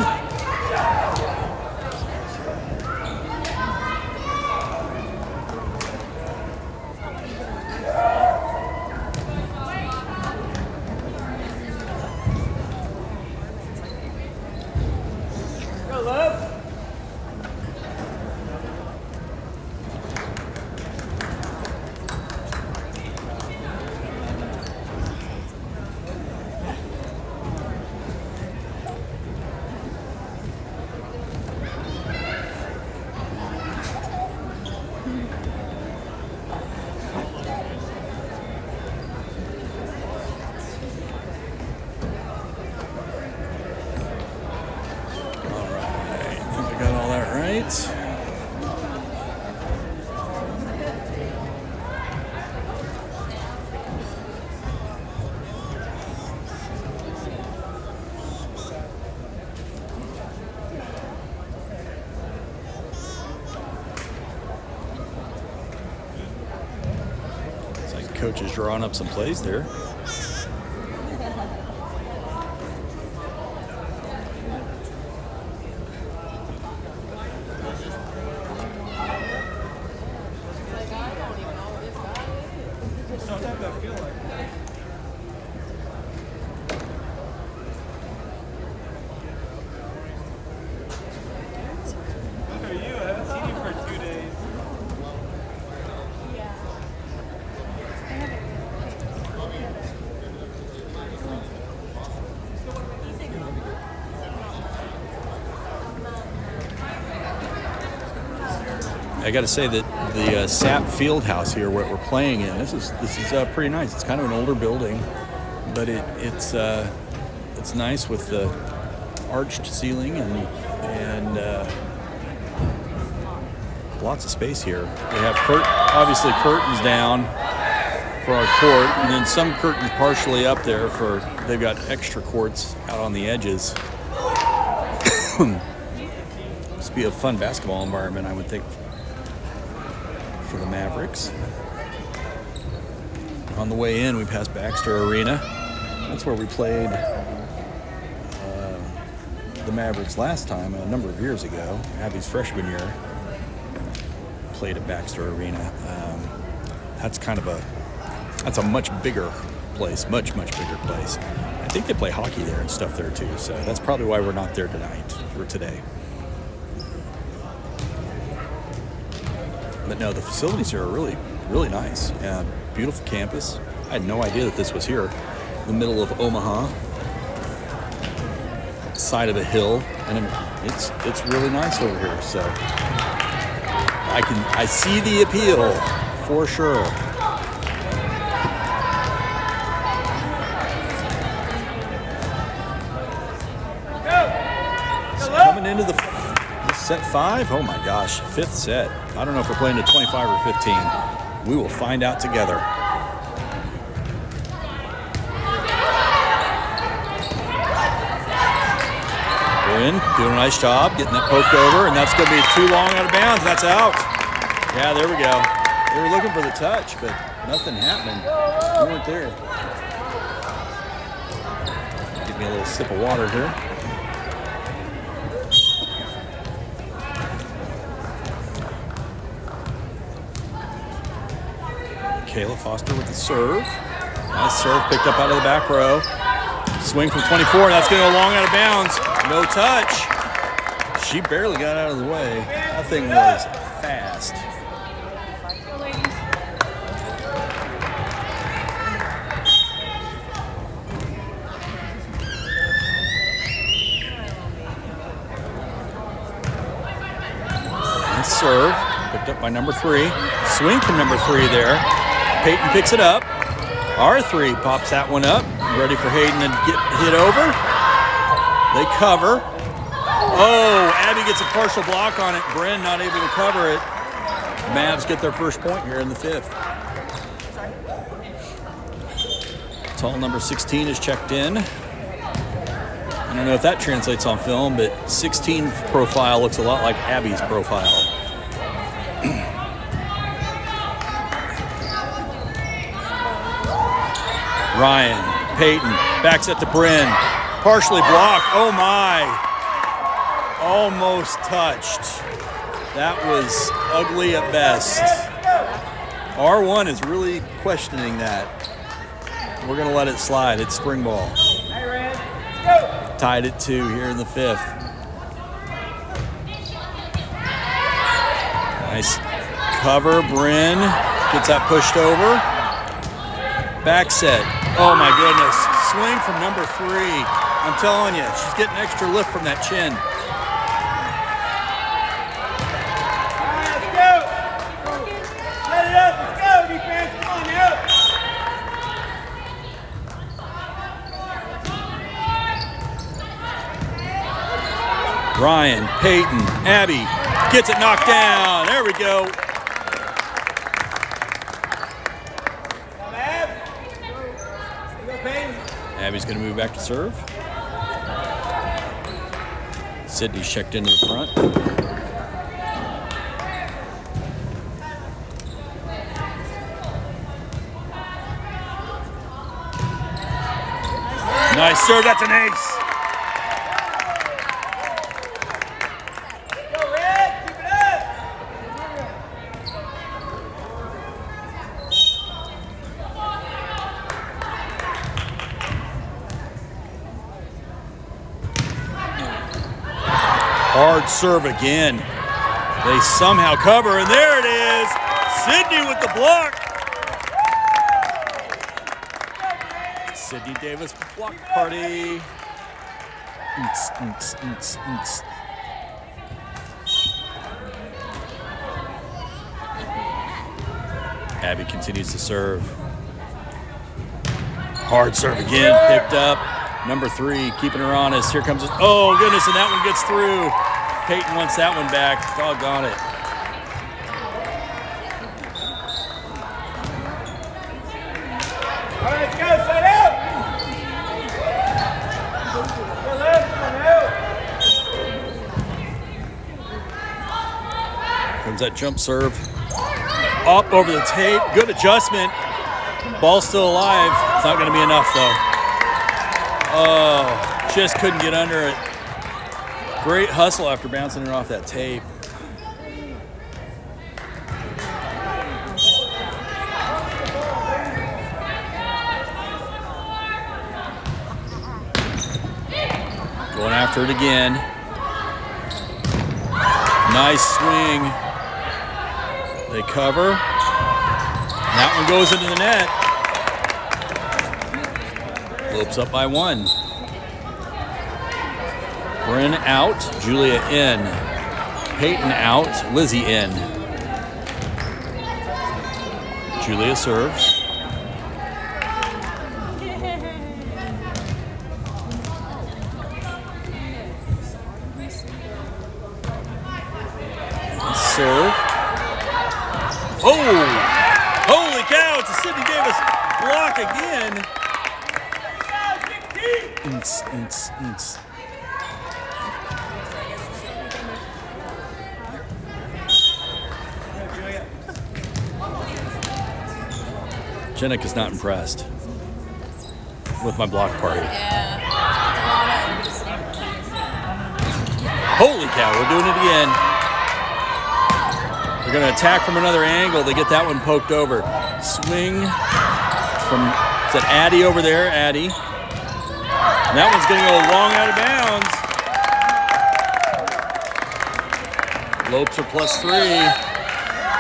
Coach is drawing up some plays there. I got to say that the SAP field house here, what we're playing in, this is pretty nice. It's kind of an older building, but it's nice with the arched ceiling and lots of space here. They have obviously curtains down for our court, and then some curtains partially up there for they've got extra courts out on the edges. This would be a fun basketball environment, I would think. for the Mavericks. On the way in, we passed Baxter Arena. That's where we played the Mavericks last time, a number of years ago. Abby's freshman year, played at Baxter Arena. That's a much bigger place, much bigger place. I think they play hockey there and stuff there too, so that's probably why we're not there tonight or today. But no, the facilities here are really, really nice. Beautiful campus. I had no idea that this was here, in the middle of Omaha, side of a hill, and it's really nice over here. So I see the appeal for sure. Coming into the set 5. Oh my gosh, 5th set. I don't know if we're playing to 25 or 15. We will find out together. Bryn doing a nice job getting that poked over, and that's going to be too long out of bounds. That's out. Yeah, there we go. They were looking for the touch, but nothing happening. We weren't there. Give me a little sip of water here. Kayla Foster with the serve. Nice serve picked up out of the back row. Swing from 24. That's going to go long out of bounds. No touch. She barely got out of the way. That thing was fast. Nice serve. Picked up by number 3. Swing from number 3 there. Peyton picks it up. R3 pops that one up. Ready for Hayden to get hit over. They cover. Oh, Abby gets a partial block on it. Bryn not able to cover it. Mavs get their first point here in the 5th. Tall number 16 is checked in. I don't know if that translates on film, but 16 profile looks a lot like Abby's profile. Ryan, Peyton, backs it to Bryn. Partially blocked. Oh my. Almost touched. That was ugly at best. R1 is really questioning that. We're going to let it slide. It's spring ball. Tied at 2 here in the 5th. Nice cover. Bryn gets that pushed over. Back set. Oh my goodness. Swing from number 3. I'm telling you, she's getting extra lift from that chin. Let's go. Set it up. Let's go, defense. Come on now. Ryan, Peyton, Abby gets it knocked down. There we go. Abby's going to move back to serve. Sydney's checked into the front. Nice serve. That's an ace. Go, Red. Keep it up. Hard serve again. They somehow cover, and there it is. Sydney with the block. Sydney Davis block party. Abby continues to serve. Hard serve again, picked up. Number 3, keeping her honest. Here comes it. Oh, goodness, and that one gets through. Peyton wants that one back. Doggone it. All right, let's go. Set out. Go left. Come on out. Comes that jump serve. Up over the tape. Good adjustment. Ball's still alive. It's not going to be enough, though. Oh, just couldn't get under it. Great hustle after bouncing it off that tape. Going after it again. Nice swing. They cover. That one goes into the net. Lopes up by 1. Bryn out. Julia in. Peyton out. Lizzie in. Julia serves. Serve. Oh! Holy cow! It's a Sydney Davis block again. Jenik is not impressed with my block party. Holy cow! We're doing it again. They're going to attack from another angle. They get that one poked over. Swing from, is that Addie over there? Addie. And that one's going to go long out of bounds. Lopes are +3.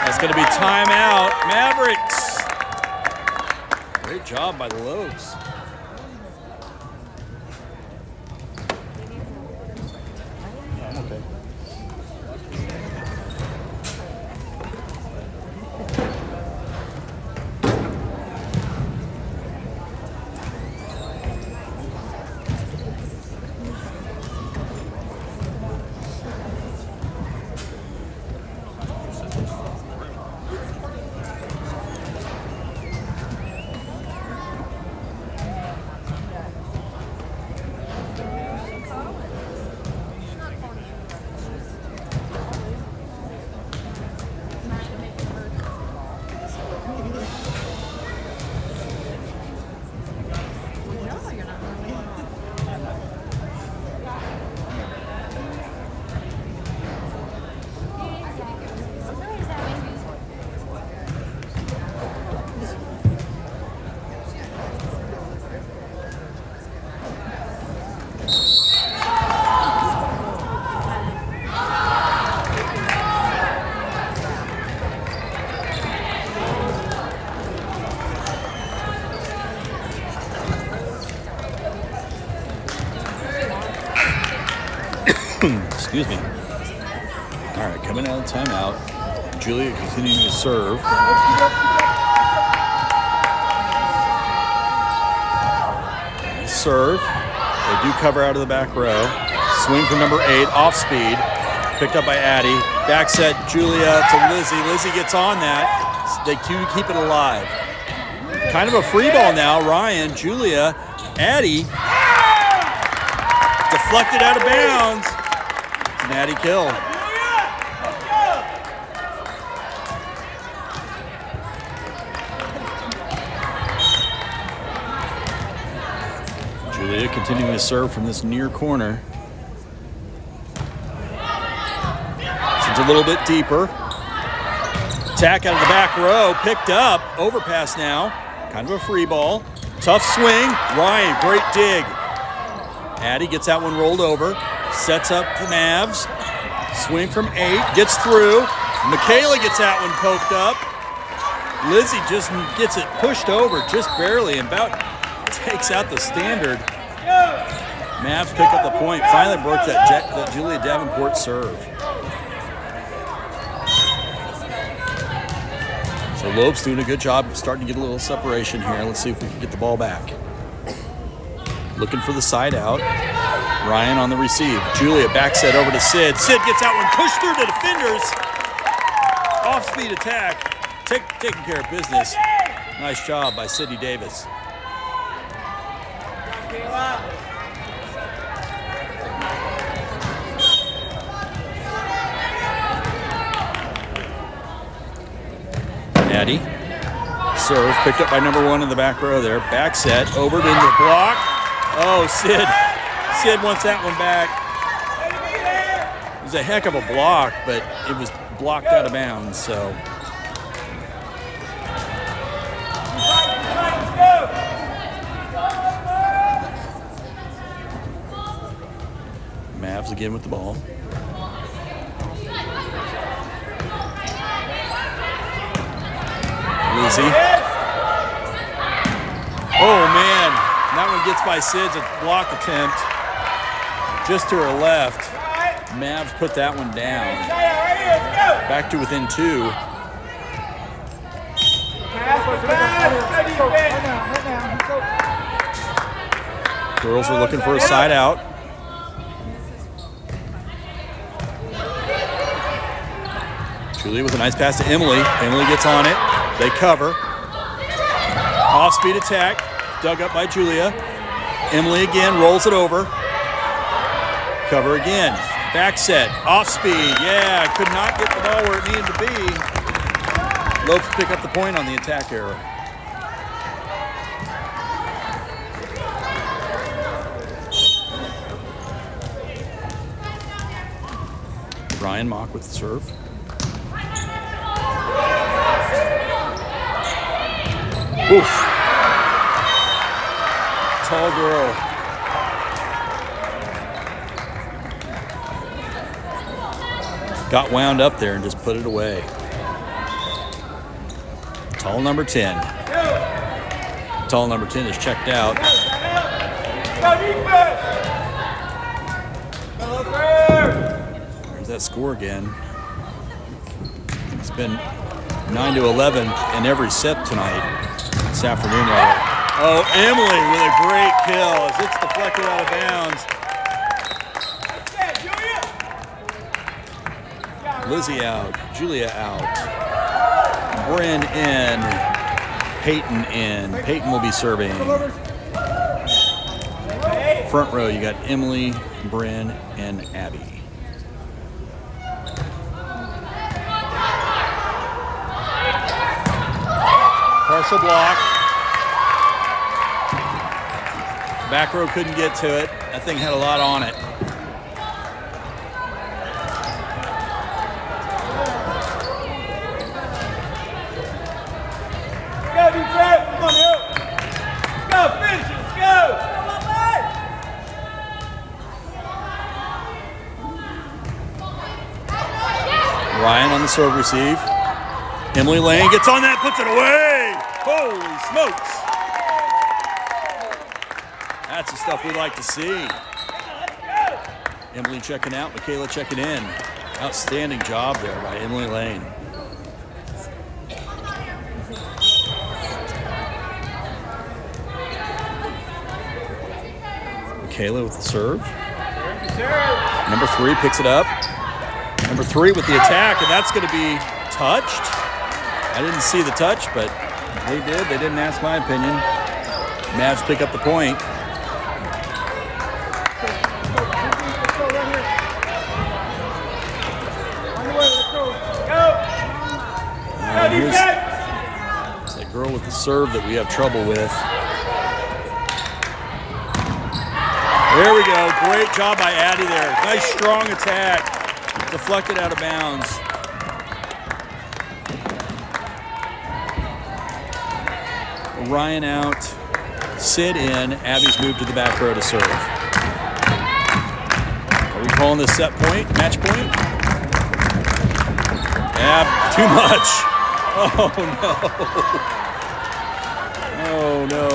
That's going to be timeout. Mavericks. Great job by the Lopes. Excuse me. All right, coming out of timeout. Julia continuing to serve. Serve. They do cover out of the back row. Swing for number 8, off speed. Picked up by Addie. Back set, Julia to Lizzie. Lizzie gets on that. They do keep it alive. Kind of a free ball now. Ryan, Julia, Addie. Deflected out of bounds. Natty kill. Julia continuing to serve from this near corner. It's a little bit deeper. Attack out of the back row. Picked up. Overpass now. Kind of a free ball. Tough swing. Ryan, great dig. Addie gets that one rolled over. Sets up the Mavs. Swing from 8. Gets through. Michaela gets that one poked up. Lizzie just gets it pushed over just barely and about takes out the standard. Mavs pick up the point. Finally broke that Julia Davenport serve. So Lopes doing a good job starting to get a little separation here. Let's see if we can get the ball back. Looking for the side out. Ryan on the receive. Julia back set over to Sid. Sid gets that one pushed through the defenders. Off-speed attack. Taking care of business. Nice job by Sydney Davis. Addie. Serve picked up by number 1 in the back row there. Back set, over to the block. Oh, Sid. Sid wants that one back. It was a heck of a block, but it was blocked out of bounds, so. Mavs again with the ball. Lizzie. Oh, man. That one gets by Sid's block attempt. Just to her left. Mavs put that one down. Back to within 2. Girls are looking for a side out. Julia with a nice pass to Emily. Emily gets on it. They cover. Off-speed attack. Dug up by Julia. Emily again rolls it over. Cover again. Back set. Off-speed. Yeah, could not get the ball where it needed to be. Lopes pick up the point on the attack error. Ryan Mock with the serve. Oof. Tall girl. Got wound up there and just put it away. Tall number 10. Tall number 10 is checked out. There's that score again. It's been 9-11 in every set tonight. This afternoon, rather. Oh, Emily with a great kill as it's deflected out of bounds. Lizzie out, Julia out. Bryn in, Peyton in. Peyton will be serving. Front row, you got Emily, Bryn, and Abby. Partial block. Back row couldn't get to it. That thing had a lot on it. Go, defense! Come on, help! Let's go, finish it! Let's go! Ryan on the serve receive. Emily Lane gets on that, puts it away. Holy smokes. That's the stuff we like to see. Emily checking out, Michaela checking in. Outstanding job there by Emily Lane. Michaela with the serve. Number 3 picks it up. Number 3 with the attack, and that's going to be touched. I didn't see the touch, but they did. They didn't ask my opinion. Mavs pick up the point. Here's that girl with the serve that we have trouble with. There we go. Great job by Addie there. Nice strong attack. Deflected out of bounds. Ryan out. Sid in. Abby's moved to the back row to serve. Are we calling this set point? Match point? Yeah, too much. Oh, no. Oh, no.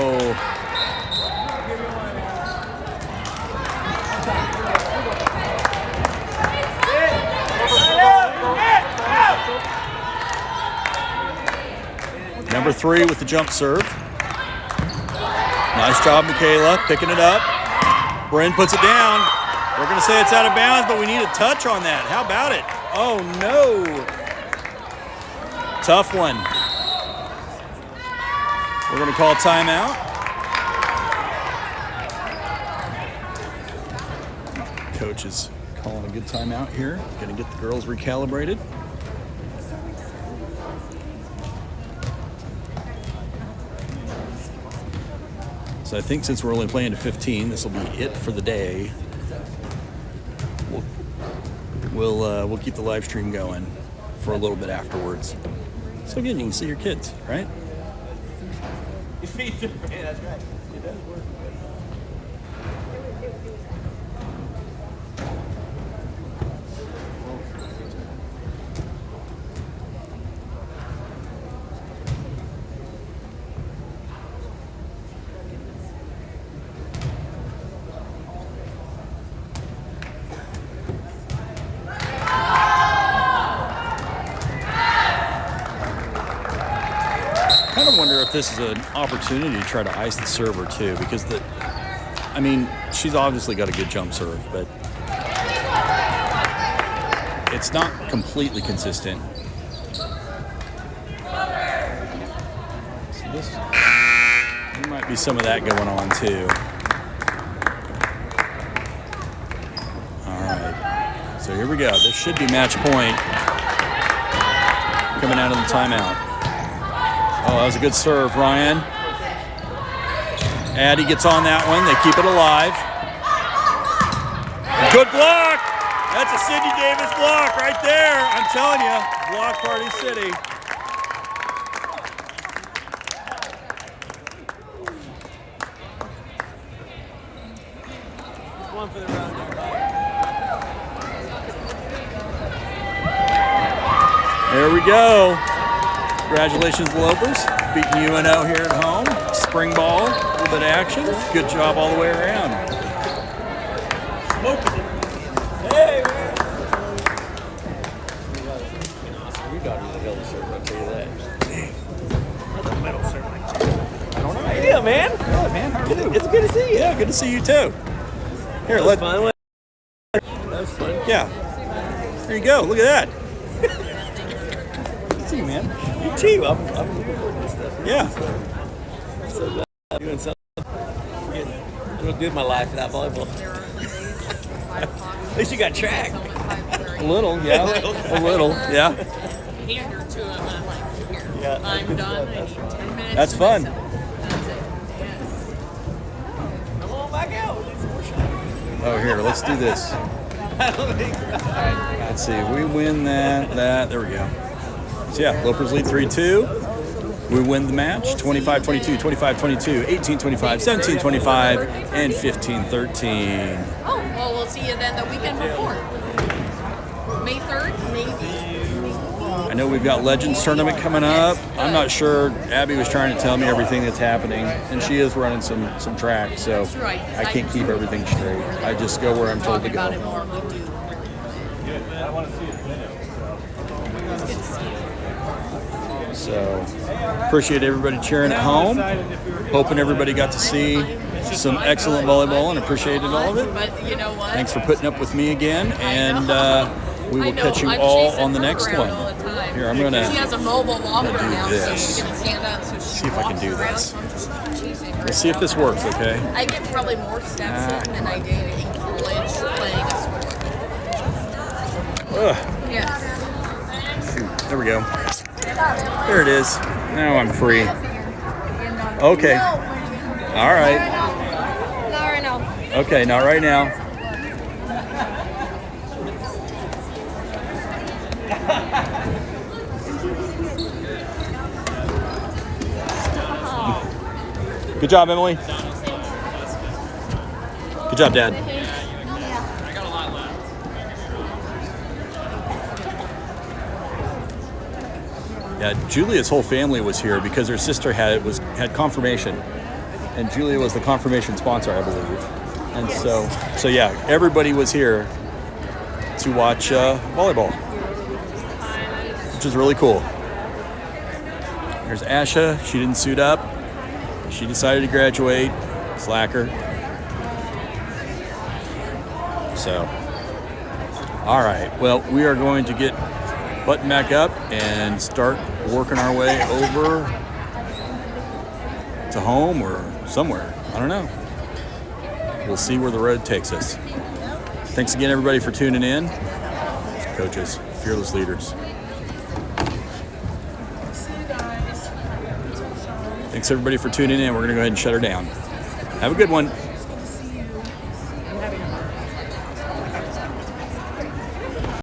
Number 3 with the jump serve. Nice job, Michaela, picking it up. Bryn puts it down. We're going to say it's out of bounds, but we need a touch on that. How about it? Oh, no. Tough one. We're going to call timeout. Coach is calling a good timeout here. Going to get the girls recalibrated. So I think since we're only playing to 15, this will be it for the day. We'll keep the live stream going for a little bit afterwards. So again, you can see your kids, right? Your feet are man, that's right. It does work. I wonder if this is an opportunity to try to ice the server too, because she's obviously got a good jump serve, but it's not completely consistent. So there might be some of that going on too. All right, so here we go. This should be match point coming out of the timeout. Oh, that was a good serve, Ryan. Addie gets on that one. They keep it alive. Good block. That's a Sydney Davis block right there. I'm telling you, block party city. One for the round. There we go. Congratulations, Lopers. Beating UNO here at home. Spring ball, a little bit of action. Good job all the way around. Hey, man. You got me the hell serve, I'll tell you that. That's a metal serve. I don't know. How you doing, man? Good, man. How are you? It's good to see you. Yeah, good to see you too. Here, That was fun. That was fun. Yeah. There you go. Look at that. See you, man. You too. I'm recording this stuff. Yeah. So glad I'm doing something. Doing good in my life without volleyball. At least you got track. A little, yeah. A little, yeah. Hand her to him. I'm like, here, Yeah, I'm done. I need 10 minutes. That's to fun. myself. That's it. Yes. Come on back out. Let's more shots. Oh, here, let's do this. I don't think. Let's see. We win that. There we go. So, yeah, Lopers lead 3-2. We win the match 25-22, 25-22, 18-25, 17-25, and 15-13. Oh, well, we'll see you then the weekend before. May 3rd, maybe. I know we've got Legends Tournament coming up. I'm not sure. Abby was trying to tell me everything that's happening, and she is running some track, so That's right. I can't keep everything straight. I just go where I'm told to Talk about it go. more. We do. I want to see it. It's good to see you. So appreciate everybody cheering at home. Hoping everybody got to see some excellent volleyball and appreciated all of it. But you know what? Thanks for putting up with me again, and we will catch you I'm all chasing on the her next around one. all the time. Here, I'm gonna She has a mobile walker do now, this. so she's gonna stand up so she See if I can walks do around, this. so I'm just chasing her Let's see if this around. works, okay? I get probably more steps in than I did in college playing a sport. Ugh, Yes. there we go. There it is. Now I'm free. Okay. All right. Not right now. Okay, not right now. Good job, Emily. Good job, Dad. Yeah, Julia's whole family was here because her sister had confirmation, and Julia was the confirmation sponsor, I believe. And so yeah, everybody was here to watch volleyball, which is really cool. There's Asha. She didn't suit up. She decided to graduate. Slacker. So, all right. Well, we are going to get button back up and start working our way over to home or somewhere. I don't know. We'll see where the road takes us. Thanks again, everybody, for tuning in. Coaches, fearless leaders. Thanks, everybody, for tuning in. We're going to go ahead and shut her down. Have a good one.